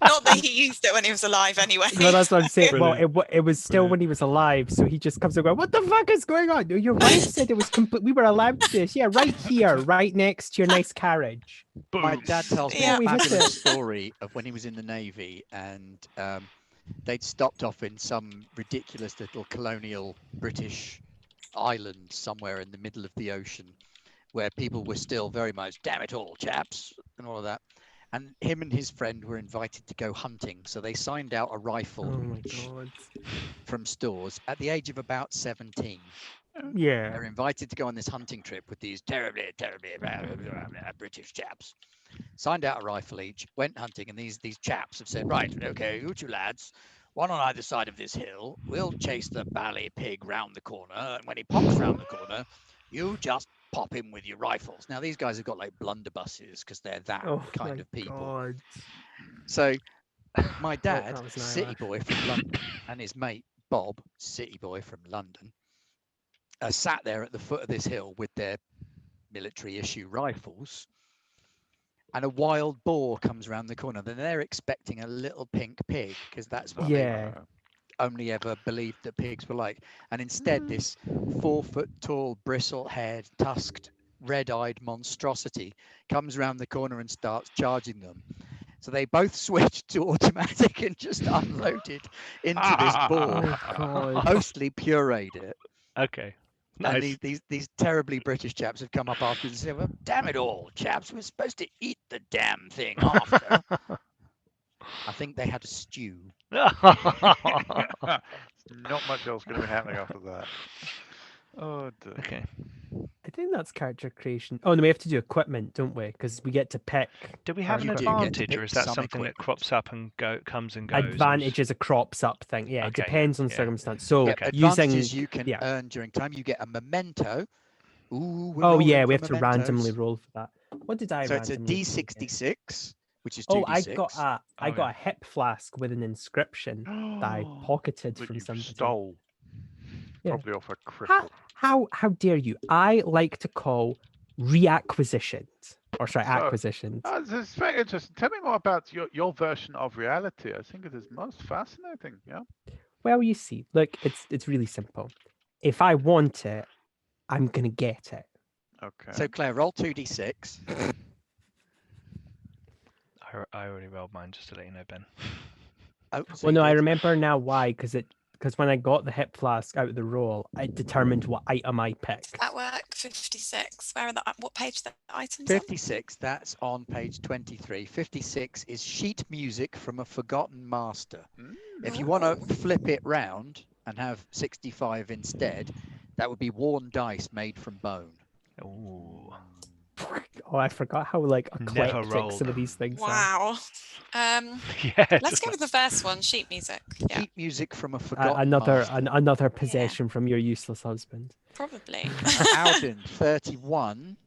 Not that he used it when he was alive, anyway. Well, that's what I'm saying. Brilliant. Well, it was still when he was alive, so he just comes and goes, "What the fuck is going on? Your wife said it was complete. We were allowed to do this. Yeah, right here, right next to your nice carriage." My Boom. dad tells me Yeah. a We had fabulous story of when he was in the Navy and they'd stopped off in some ridiculous little colonial British island somewhere in the middle of the ocean where people were still very much, damn it all, chaps, and all of that. And him and his friend were invited to go hunting. So they signed out a rifle Oh my each god. from stores at the age of about 17. Yeah. They're invited to go on this hunting trip with these terribly British chaps. Signed out a rifle each, went hunting, and these chaps have said, right, okay, you two lads, one on either side of this hill, we'll chase the bally pig round the corner, and when he pops round the corner, you just pop him with your rifles. Now these guys have got like blunderbusses because they're that Oh kind my of people. god. So my dad, that was an city Irish. boy from London, and his mate Bob, city boy from London, sat there at the foot of this hill with their military issue rifles, and a wild boar comes around the corner. Then they're expecting a little pink pig because that's what Yeah. they only ever believed that pigs were like. And instead, this 4 foot tall, bristle haired, tusked, red eyed monstrosity comes around the corner and starts charging them. So they both switched to automatic and just unloaded into this boar, Oh god. mostly pureed it. Okay. And Nice. these terribly British chaps have come up after and said, well, damn it all, chaps, we're supposed to eat the damn thing after. I think they had a stew. Not much else going to be happening after that. Oh, dear. Okay. I think that's character creation. Oh no, we have to do equipment, don't we? Because we get to pick. Do we have You an do get to advantage, or pick is that some something that equipment. crops up and comes and goes? or is- Advantage is a crops up thing. Yeah, it Okay, depends on yeah. circumstance. So Okay. Advantages using you can yeah. earn during time. You get a memento. Ooh, we're Oh yeah, rolling we for have to randomly mementos. roll for that. What did I So it's a randomly roll again? D66, which is 2d6. Oh, I Oh, got yeah. a hip flask with an inscription that I pocketed That from you somebody. stole. Yeah. Probably off a cripple. How dare you? I like to call reacquisitions, or sorry, So- acquisitions. This is very interesting. Tell me more about your version of reality. I think it is most fascinating. Yeah. Well, you see, look, it's really simple. If I want it, I'm gonna get it. Okay. So Claire, roll 2d6. I already rolled mine, just to let you know, Ben. Oh, so Well, no, you I did. remember now why, because when I got the hip flask out of the roll, I determined what item I picked. That work 56. Where are the what page the items on? 56, that's on page 23. 56 is sheet music from a forgotten master. If you want to flip it round and have 65 instead, that would be worn dice made from bone. Ooh. Oh, I forgot how like Never eclectic rolled. some of these things are. Wow. Yeah. Let's just go like- with the first one, sheet music. Yeah, Sheet music from a forgotten Another master. another possession from your useless husband. probably. Alden, 31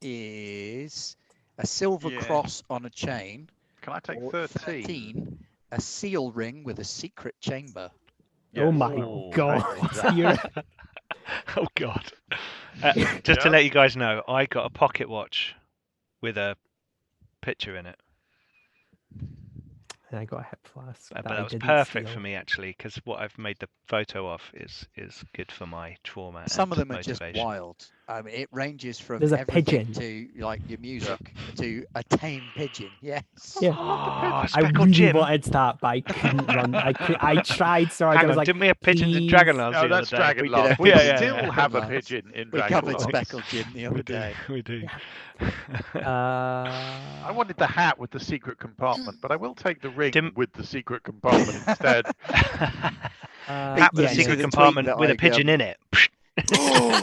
is a silver Yeah. cross on a chain. Can I take Or 13? a seal ring with a secret chamber. Oh my Ooh. god. Exactly. You're... Oh God! Just to Yeah. let you guys know, I got a pocket watch with a picture in it. And I got a hip flask. But I that was didn't perfect steal. for me actually, because what I've made the photo of is good for my trauma. Some of and them are just motivation. wild. It ranges from There's a everything pigeon. to like your music to a tame pigeon. Yes. Yeah. Oh, I Speckled really Jim. wanted that, but I couldn't run. I tried so hard. Hang I was on, like, didn't we have pigeons in please. Dragonlance No, the that's other day? Dragonlance. We We did. still Yeah. have a Dragonlance. pigeon in We covered Dragonlance. Speckled Jim the other We do. day. We do. I wanted the hat with the secret compartment, but I will take the ring Didn't- with the secret compartment instead. Hat with yeah, a you see secret the tweet compartment that with a I, pigeon in it.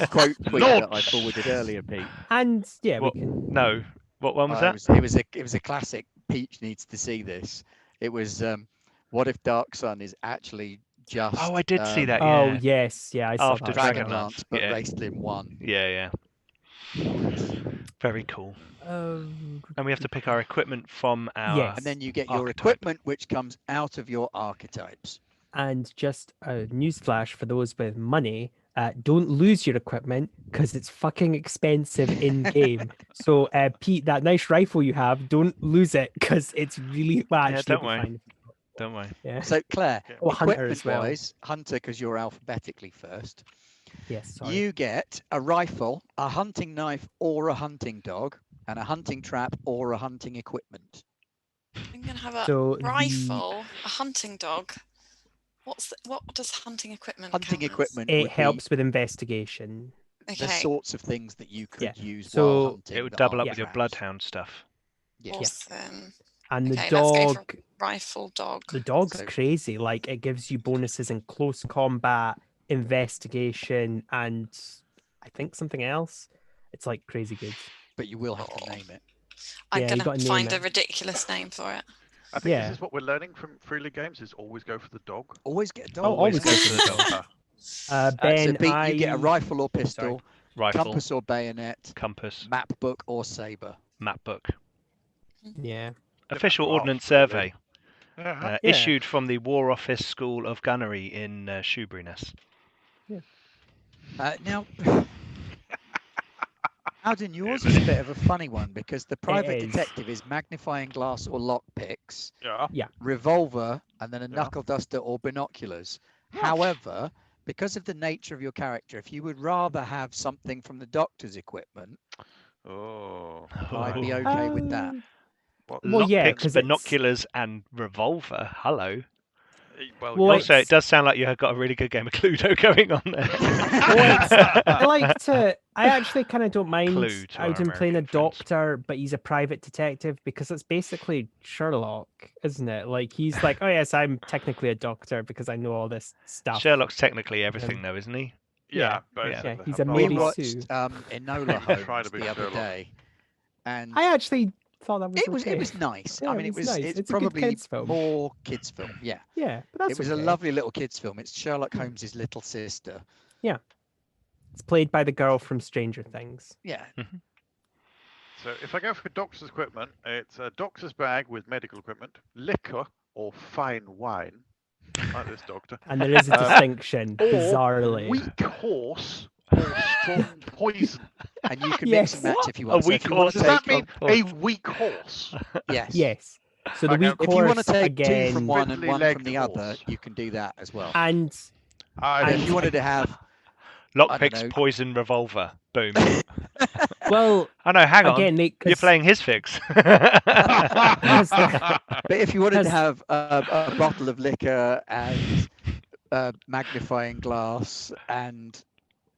quote tweet that I Nuts. forwarded earlier, Pete. And yeah, What? we can. No. What one was Oh, that? it was a classic. Peach needs to see this. It was what if Dark Sun is actually just Oh, I did see that. Oh Yeah. yes, yeah, I saw After that. Dragonlance, but Yeah. Raistlin won. Yeah. Very cool. And And we have to pick our equipment from our. Yes. And then you get your Archetype. equipment, which comes out of your archetypes. And just a newsflash for those with money: don't lose your equipment because it's fucking expensive in game. So, Pete, that nice rifle you have, don't lose it because it's really well. Yeah, Actually, don't it'll be worry. fine. Don't worry. Yeah. So Claire, Oh, Hunter as well. equipment-wise, Hunter, because you're alphabetically first. Yes. Sorry. You get a rifle, a hunting knife, or a hunting dog, and a hunting trap or a hunting equipment. I'm going to have a So the- rifle, a hunting dog. What does hunting equipment Hunting count as? equipment It would helps with investigation. be Okay. the sorts of things that you could Yeah. use So while hunting. It would that double aren't up with your traps. bloodhound stuff. Yeah. Awesome. And the Okay, let's go dog, for rifle dog. the dog's So- crazy. Like it gives you bonuses in close combat, investigation, and I think something else. It's like crazy good. But you will have to name it. I'm Yeah, you going gotta to name find a it. ridiculous name for it. I think Yeah. this is what we're learning from Freely Games: is always go for the dog. Always get a dog. Oh, always go for the dog. Ah, Ben, so Pete, you get a I- rifle or pistol, Rifle, compass or bayonet, compass, map book or saber. map book. Yeah. Official Oh, Ordnance really? Survey. yeah. Yeah. Issued from the War Office School of Gunnery in Shoeburyness. Now, Alden, yours is a bit of a funny one because the private is. detective is magnifying glass or lockpicks, Yeah. revolver, and then a Yeah. knuckle duster or binoculars. Yeah. However, because of the nature of your character, if you would rather have something from the doctor's equipment, Oh. I'd be okay with that. Um, What- Well, yeah, Lockpicks, 'cause it's- binoculars, and revolver. Hello. Well, Well, Also, it's- it does sound like you have got a really good game of Cluedo going on there. I like to. I actually kind of don't mind Clue to our Alden playing a American friends. doctor, but he's a private detective because it's basically Sherlock, isn't it? Like he's like, oh yes, I'm technically a doctor because I know all this stuff. Sherlock's technically everything, though, isn't he? yeah, yeah. basically. He's a I'm We Mary not- Sue. watched Enola Trying Holmes to be the other Sherlock. day, and I actually thought that was it was okay. nice. Yeah, I mean, it was nice. it's It's a good probably kids' film. more kids film. Yeah, Yeah, but that's it was okay. a lovely little kids film. It's Sherlock Holmes's little sister. It's played by the girl from Stranger Things. Yeah, So if I go for doctor's equipment, it's a doctor's bag with medical equipment, liquor or fine wine, like this doctor, And there is a distinction, or bizarrely. weak horse or strong poison. and you can mix and Yes. match if you want. A So weak if you want horse. to Does that take, mean a weak horse? yes, Yes. So the Okay, weak If you want to horse take again, two from one and Spindly one from legged the other, horse. you can do that as well. and I But And- if you wanted to have, Lockpicks, know. poison, revolver. Boom. well, Oh no, hang on. again, You're playing his figs. but if you wanted to Has- have a bottle of liquor and magnifying glass and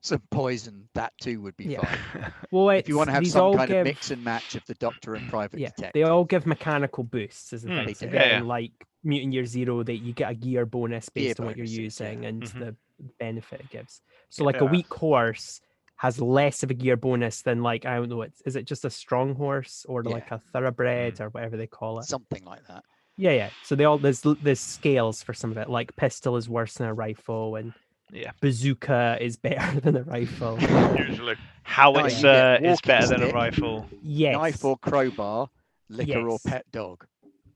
some poison, that too would be Yeah. fine. Well, If you want to have these some all kind give, of mix and match of the doctor and private yeah, detective. they all give mechanical boosts. Is the Hmm, thing. So they do. Yeah, again, yeah. like Mutant Year Zero, that you get a gear bonus based on what you're bonuses, yeah. using and Mhm. the benefit it gives. So, like a Yeah. weak horse has less of a gear bonus than like I don't know, is it just a strong horse or Yeah. like a thoroughbred or whatever they call it? Something like that. Yeah. So they all there's scales for some of it. Like pistol is worse than a rifle, and Yeah. bazooka is better than a rifle. Usually. Howitzer get is better walking than a stick. rifle. Yes. Knife or crowbar, liquor or Yes. pet dog.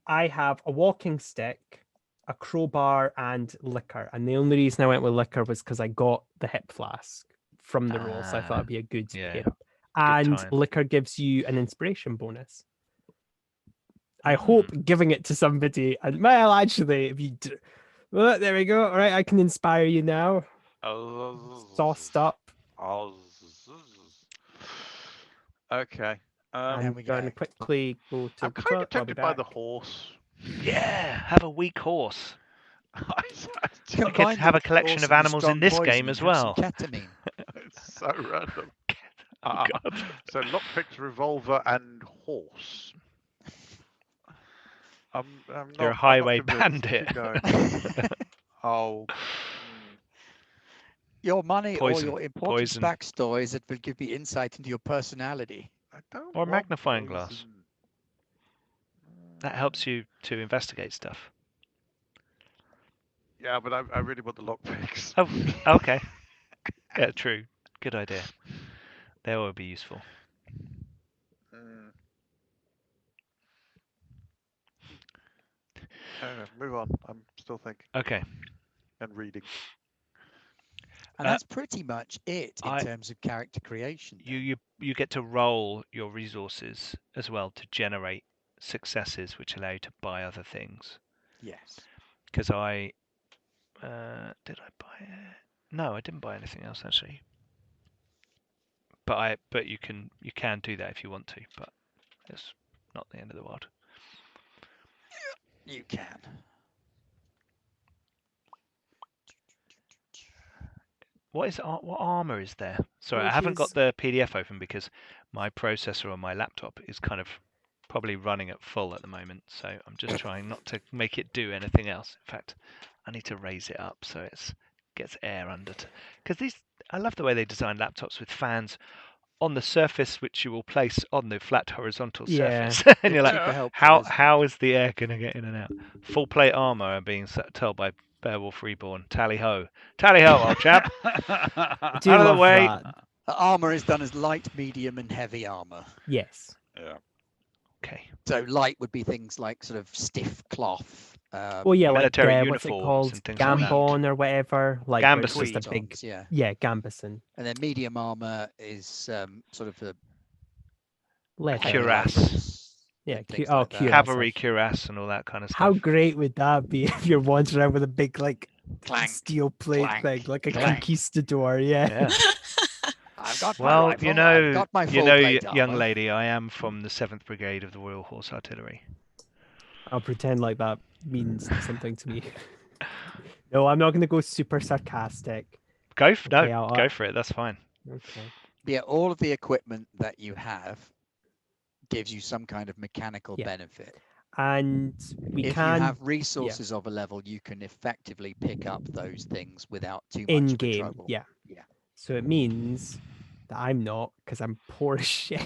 I have a walking stick, a crowbar, and liquor. And the only reason I went with liquor was because I got the hip flask from the roll, so I thought it'd be a good yeah. pair up. And time. liquor gives you an inspiration bonus. I hope giving it to somebody, and well, actually, if you do, well, there we go. All right, I can inspire you now. Sauced up. Okay. I'm we going to go. quickly go to I'm the kind of toilet. I'll be tempted by the back. horse. Yeah, have a weak horse. You Combine get to have the a collection horse of and the animals in strong this poison game and as have some well. ketamine. It's so random. God. So lockpicks, revolver, and horse. I'm You're a not highway convinced. bandit. Keep going. Oh. Your money Poison, or your important poison. backstories that will give you insight into your personality. I don't Or a want magnifying glass. poison. That helps you to investigate stuff. Yeah, but I really want the lockpicks. Oh, okay. Yeah, true. Good idea. They will be useful. Move on. I'm still thinking Okay. and reading. And that's pretty much it in terms of character creation. You get to roll your resources as well to generate successes, which allow you to buy other things. Yes. Because I did I buy it? No, I didn't buy anything else actually. But you can do that if you want to, but it's not the end of the world. You can. What armor is there? Sorry, I Which haven't got is- the PDF open because my processor on my laptop is kind of probably running at full at the moment. So I'm just trying not to make it do anything else. In fact, I need to raise it up so it gets air under. Because I love the way they design laptops with fans on the surface which you will place on the flat horizontal surface. And you're like, how is the air going to get in and out? Full plate armor, I'm being told by Beowulf Reborn. Tally ho, old chap. I do Out of the love way. that. The armor is done as light, medium, and heavy armor. Yes. Yeah. Okay. So light would be things like sort of stiff cloth. Oh yeah, like military what's it uniforms called? and things like that. Gambon or whatever. Like where it's just a Tweed big. tops, yeah. Yeah, gambison. And then medium armor is sort of a Leather. Cuirass. Yeah, cuirass. Cavalry cuirass and all that kind of stuff. How great would that be if you're wandering around with a big like Clank, steel plate clank, thing, like a clank. conquistador? Yeah. I've got my Well, rifle, I've got my full plate young armor. lady, I am from the 7th Brigade of the Royal Horse Artillery. I'll pretend like that means something to me. No, I'm not going to go super sarcastic. Go for it. That's fine. Okay. Yeah, all of the equipment that you have gives you some kind of mechanical benefit. And if you have resources of a level, you can effectively pick up those things without too much in of a game. trouble. Yeah. So it means that I'm not, because I'm poor as shit.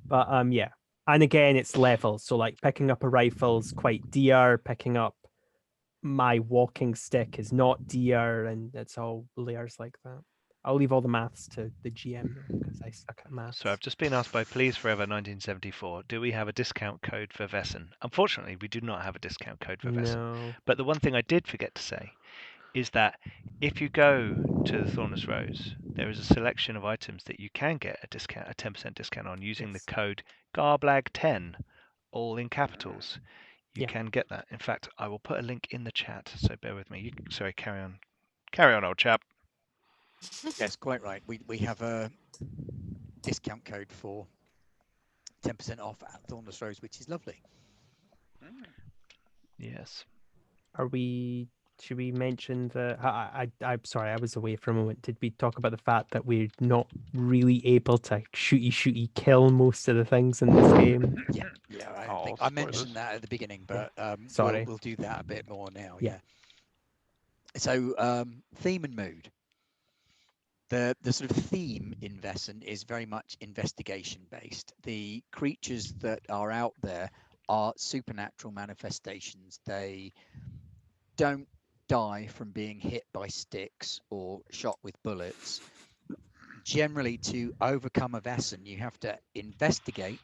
But yeah. And again, it's levels. So like picking up a rifle's quite dear, picking up my walking stick is not dear, and it's all layers like that. I'll leave all the maths to the GM because I suck at maths. So I've just been asked by Please Forever 1974, do we have a discount code for Vaesen? Unfortunately, we do not have a discount code for Vaesen. No. But the one thing I did forget to say is that if you go to the Thornless Rose, there is a selection of items that you can get a 10% discount on using the code GARBLAG10, all in capitals. You can get that. In fact, I will put a link in the chat, so bear with me. Sorry, carry on. Carry on, old chap. Yes, quite right. We have a discount code for 10% off at Thornless Rose, which is lovely. Yes. Should we mention the? I'm sorry, I was away for a moment. Did we talk about the fact that we're not really able to shooty kill most of the things in this game? Yeah. I think I mentioned that at the beginning, but sorry, we'll do that a bit more now. Yeah. So theme and mood. The sort of theme in Vaesen is very much investigation based. The creatures that are out there are supernatural manifestations. They don't die from being hit by sticks or shot with bullets. Generally, to overcome a Vaesen, you have to investigate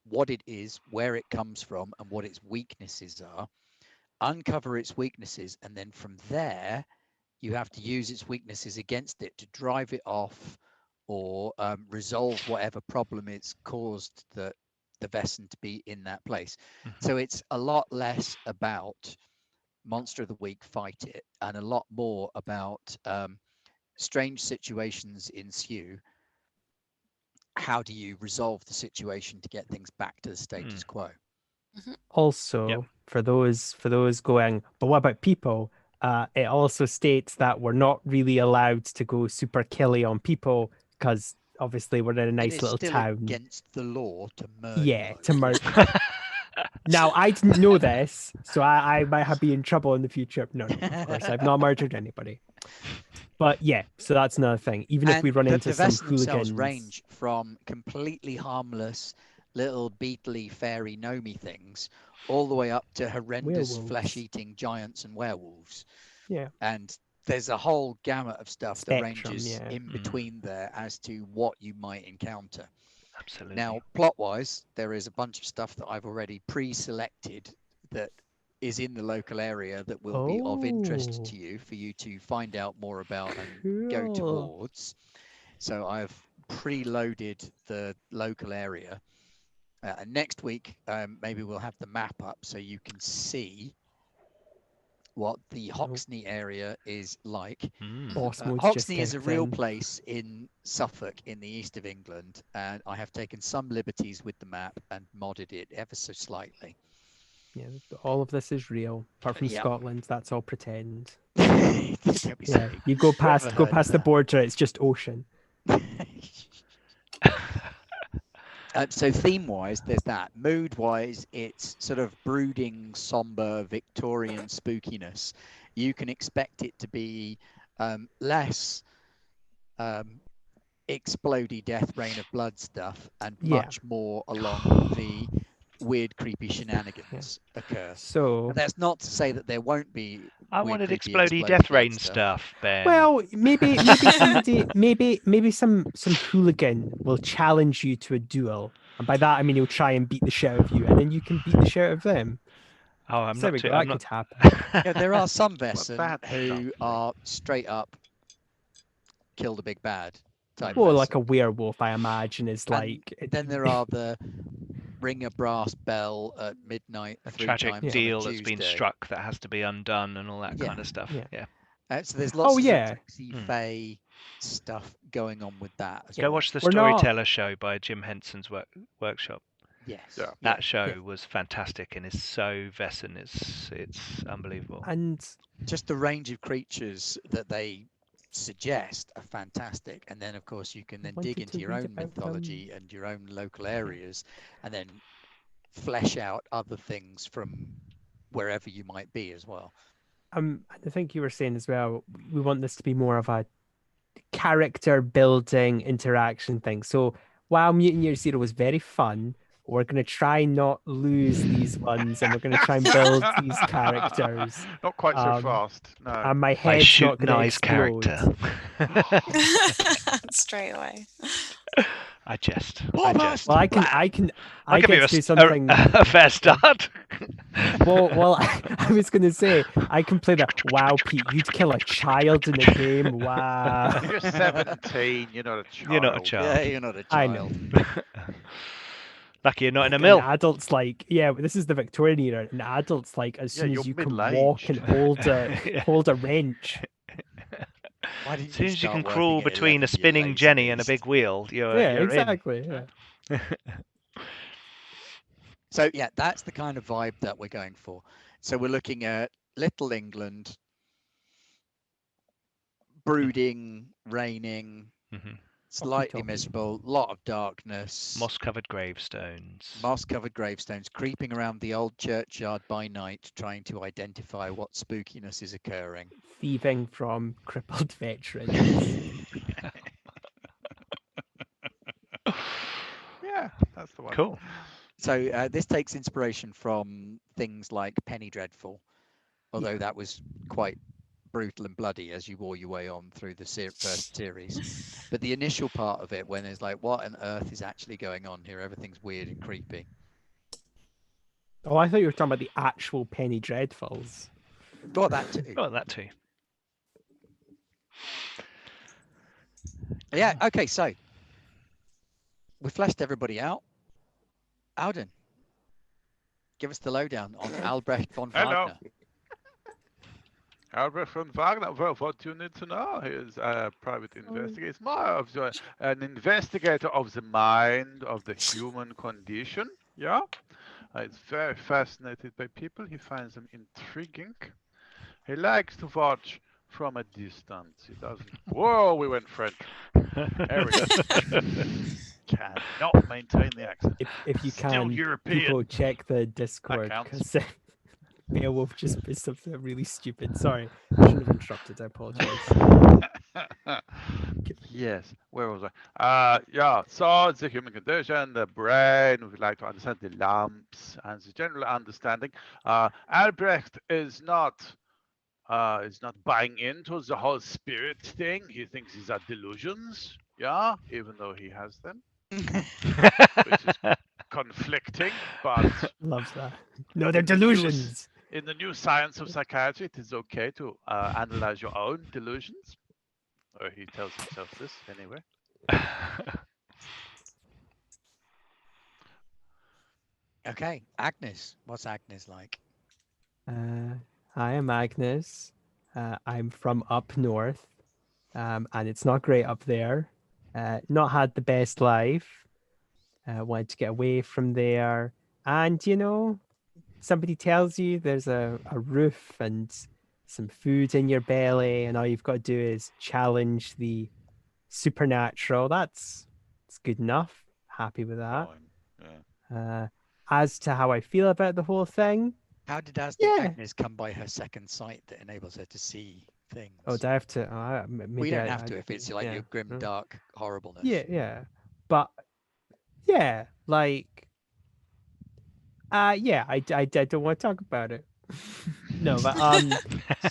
what it is, where it comes from, and what its weaknesses are. uncover its weaknesses, and then from there you have to use its weaknesses against it to drive it off or resolve whatever problem it's caused the Vaesen to be in that place. So it's a lot less about monster of the week, fight it, and a lot more about strange situations ensue. How do you resolve the situation to get things back to the status quo? Also, for those going, but what about people? It also states that we're not really allowed to go super killy on people because obviously we're in a nice little still town. Against the law to murder. Yeah, to murder. Now, I didn't know this, so I might have been in trouble in the future. No, of course, I've not murdered anybody. But yeah, so that's another thing. Even if we run into some hooligans, range from completely harmless little beetly, fairy, gnomey things, all the way up to horrendous flesh-eating giants and werewolves. Yeah, and there's a whole gamut of stuff that Spectrum, ranges yeah. in between there as to what you might encounter. Absolutely. Now, plot-wise, there is a bunch of stuff that I've already pre-selected that is in the local area that will be of interest to you for you to find out more about and go towards. So I've preloaded the local area. And next week, maybe we'll have the map up so you can see what the Hoxne area is like. Hoxne is a real place in Suffolk in the east of England, and I have taken some liberties with the map and modded it ever so slightly. Yeah, all of this is real. Apart from Scotland, that's all pretend. Yeah, you go past the border, it's just ocean. So theme-wise, there's that. Mood-wise, it's sort of brooding, somber, Victorian spookiness. You can expect it to be less explodey death, rain of blood stuff, and much more along the weird, creepy shenanigans occur. So that's not to say that there won't be. I wanted explodey death rain stuff, Ben. Well, maybe somebody, maybe some hooligan will challenge you to a duel, and by that I mean he'll try and beat the shit out of you, and then you can beat the shit out of them. Oh, I'm not. That could happen. Yeah, there are some Vaesen who are straight up kill the big bad type. Well, like a werewolf, I imagine, is like. Then there are the ring a brass bell at midnight. A tragic deal that's been struck that has to be undone and all that kind of stuff. Yeah. So there's lots of sexy fey stuff going on with that. Go watch the Storyteller show by Jim Henson's workshop. Yes. That show was fantastic and is so Vaesen. It's unbelievable. And just the range of creatures that they suggest are fantastic, and then of course you can then dig into your own mythology and your own local areas and then flesh out other things from wherever you might be as well. I think you were saying as well, we want this to be more of a character building interaction thing. So while Mutant Year Zero was very fun, we're going to try not lose these ones, and we're going to try and build these characters. Not quite so fast, no. And my head's not going to explode. Character. Straight away. I jest. Well, I can do something. A fair start. Well, I was going to say, I can play that. Wow, Pete, you'd kill a child in a game. Wow. You're 17. You're not a child. You're not a child. Yeah, you're not a child. I know. Lucky you're not in a mill. Adults this is the Victorian era, and adults as soon as you can walk and hold a wrench. As soon as you can crawl between a spinning jenny and a big wheel, you're exactly. In. Yeah. So yeah, that's the kind of vibe that we're going for. So we're looking at Little England, brooding, raining, slightly miserable, lot of darkness, moss-covered gravestones, creeping around the old churchyard by night, trying to identify what spookiness is occurring, thieving from crippled veterans. Yeah, that's the one. Cool. So this takes inspiration from things like Penny Dreadful, although that was quite brutal and bloody as you wore your way on through the first series. But the initial part of it, when it's like, what on earth is actually going on here? Everything's weird and creepy. Oh, I thought you were talking about the actual penny dreadfuls. Well, that too. Oh, that too. Yeah. Okay. So we fleshed everybody out. Alden, give us the lowdown on Albrecht von Hello. Wagner. Albrecht von Wagner. Well, what you need to know, he is a private investigator. He's more of an investigator of the mind, of the human condition. Yeah. He's very fascinated by people. He finds them intriguing. He likes to watch from a distance. He doesn't. Whoa, we went French. There we go. Cannot maintain the accent. If you Still can, European. people check the Discord counts. because Beowulf just put something really stupid. Sorry, I shouldn't have interrupted. I apologize. Yes, where was I? Yeah, so it's the human condition, the brain, we would like to understand the lumps and the general understanding. Albrecht is not buying into the whole spirit thing. He thinks these are delusions, yeah, even though he has them, which is conflicting, but Love that. No, they're delusions. in the new science of psychiatry, it is okay to analyze your own delusions. Or he tells himself this anyway. Okay, Agnes. What's Agnes like? Hi, I'm Agnes. I'm from up north, and it's not great up there. Not had the best life. Wanted to get away from there. And, you know, somebody tells you there's a roof and some food in your belly, and all you've got to do is challenge the supernatural. That's good enough. Happy with that. Yeah. As to how I feel about the whole thing, How did Agnes come by her second sight that enables her to see things? oh, do I have to? Maybe we don't have to if it's like your grim, dark horribleness. Yeah. But yeah, like, yeah, I don't want to talk about it. No, but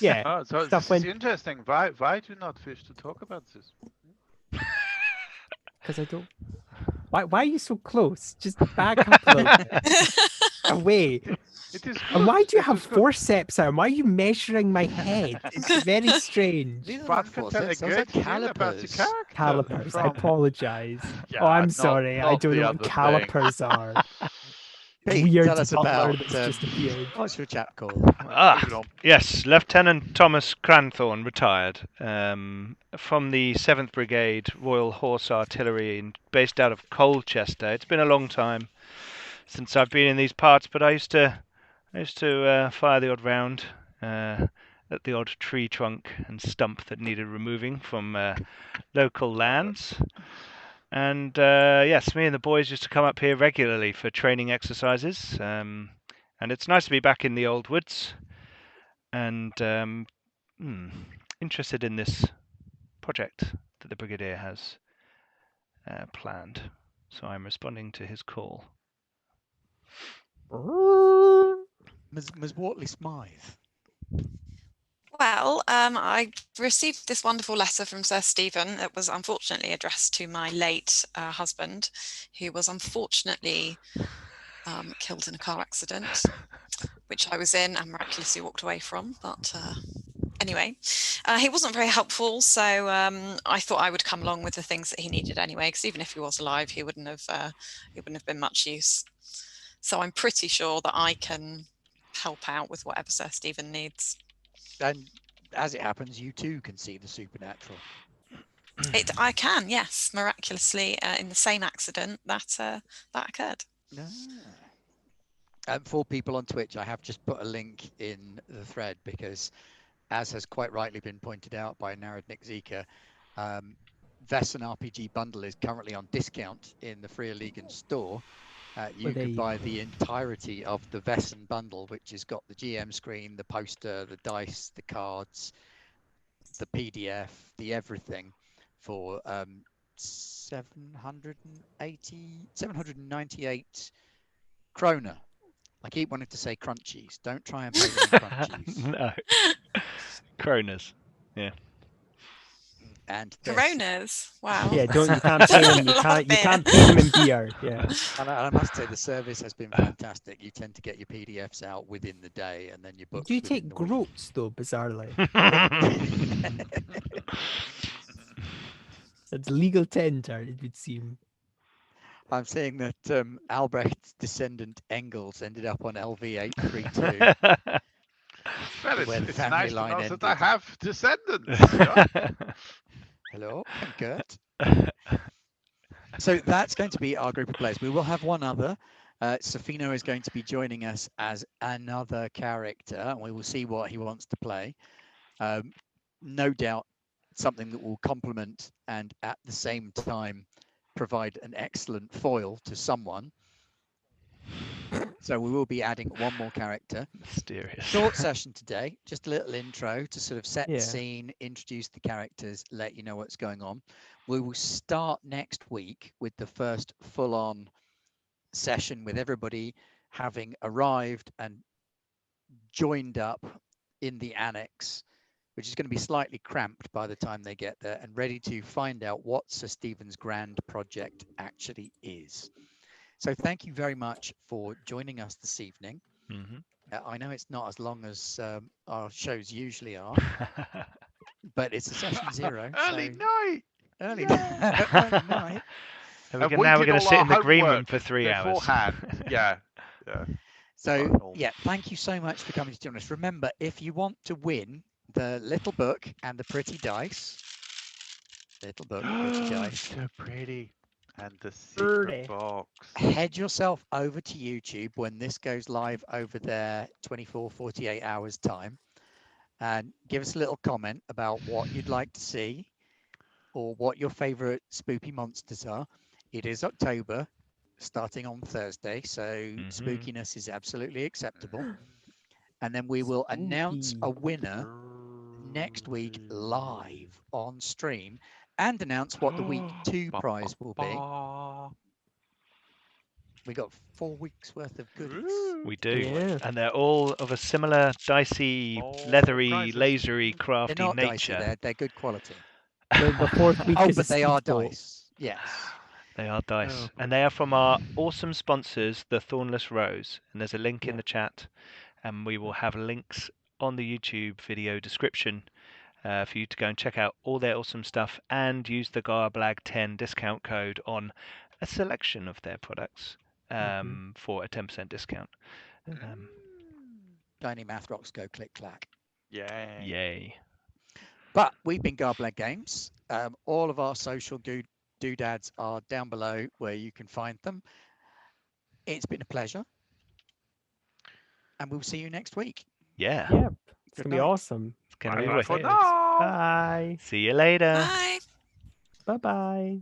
yeah. Oh, so stuff this is interesting. Why do you not wish to talk about this? Because I don't. Why are you so close? Just back up a little bit. Away. It is good. And why do you It have is good. forceps out? Why are you measuring my head? It's very strange. These are One not can tell a forceps, those are great deal about the calipers. character Calipers. I from- apologize. Yeah, Oh, I'm not- sorry. I not don't the know what other thing. calipers are. Pete, Weird tell us butler about that's just appeared. what's your chap called? Yes, Lieutenant Thomas Cranthorne, retired, from the 7th Brigade Royal Horse Artillery, based out of Colchester. It's been a long time since I've been in these parts, but I used to fire the odd round at the odd tree trunk and stump that needed removing from local lands. And yes, me and the boys used to come up here regularly for training exercises. And it's nice to be back in the old woods. And interested in this project that the Brigadier has planned. So I'm responding to his call. Ms. Wortley Smythe. Well, I received this wonderful letter from Sir Stephen. It was unfortunately addressed to my late husband, who was unfortunately killed in a car accident, which I was in and miraculously walked away from. But anyway, he wasn't very helpful, so I thought I would come along with the things that he needed anyway, because even if he was alive, he wouldn't have been much use. So I'm pretty sure that I can help out with whatever Sir Stephen needs. And as it happens, you too can see the supernatural. I can, yes, miraculously in the same accident that occurred. For people on Twitch, I have just put a link in the thread because, as has quite rightly been pointed out by Narodnik Zika, Vaesen RPG bundle is currently on discount in the Freer Legion store. You can buy the entirety of the Vaesen bundle, which has got the GM screen, the poster, the dice, the cards, the PDF, the everything, for 798 kroner. I keep wanting to say crunchies. Don't try and pay me in crunchies. No. Kroners. Yeah. and Coronas. Wow. Yeah, you can't pay them. You Love can't. You beer. can't pay them in beer. Yeah. And I must say the service has been fantastic. You tend to get your PDFs out within the day, and then your books. Do you within take the week. groats though? Bizarrely, it's legal tender. It would seem. I'm seeing that Albrecht's descendant Engels ended up on LV 832. Well, Where the it's family nice to line know that I ended. have descendants. Yeah? Hello, I'm Kurt. So that's going to be our group of players. We will have one other. Safino is going to be joining us as another character, and we will see what he wants to play. No doubt something that will complement and at the same time provide an excellent foil to someone. So we will be adding one more character. Mysterious. Short session today, just a little intro to sort of set Yeah. the scene, introduce the characters, let you know what's going on. We will start next week with the first full-on session with everybody having arrived and joined up in the annex, which is going to be slightly cramped by the time they get there, and ready to find out what Sir Stephen's grand project actually is. So thank you very much for joining us this evening. I know it's not as long as our shows usually are, but it's a session 0. Early so night. Early, Yeah. early night. And And now we're did going to all sit our in the green room homework for 3 hours. beforehand. Yeah. Yeah. So Oh. yeah, thank you so much for coming to join us. Remember, if you want to win the little book and the pretty dice, little book, pretty dice, So pretty. And the Pretty. secret box. head yourself over to YouTube when this goes live over there 24, 48 hours time, and give us a little comment about what you'd like to see or what your favorite spoopy monsters are. It is October, starting on Thursday, so spookiness is absolutely acceptable. And then we will announce a winner next week live on stream and announce what the week 2 prize will be. We got 4 weeks worth of goodies. We do. Yeah. And they're all of a similar dicey, All leathery, prizes. lasery, They're crafty not dicey, nature. they're good quality. The fourth week Oh, is a but they are speedboat. dice. Yes. They are dice. Oh, And they are from our awesome sponsors, the Thornless Rose. And there's a link in Yeah. the chat. And we will have links on the YouTube video description for you to go and check out all their awesome stuff and use the Garblag10 discount code on a selection of their products for a 10% discount. Tiny math rocks go click clack. Yeah. Yay. But we've been Garblag Games. All of our social doodads are down below where you can find them. It's been a pleasure. And we'll see you next week. Yeah. Yep. It's Good gonna be night. awesome. It's going to be Bye-bye for wicked. now. Bye. See you later. Bye. Bye bye.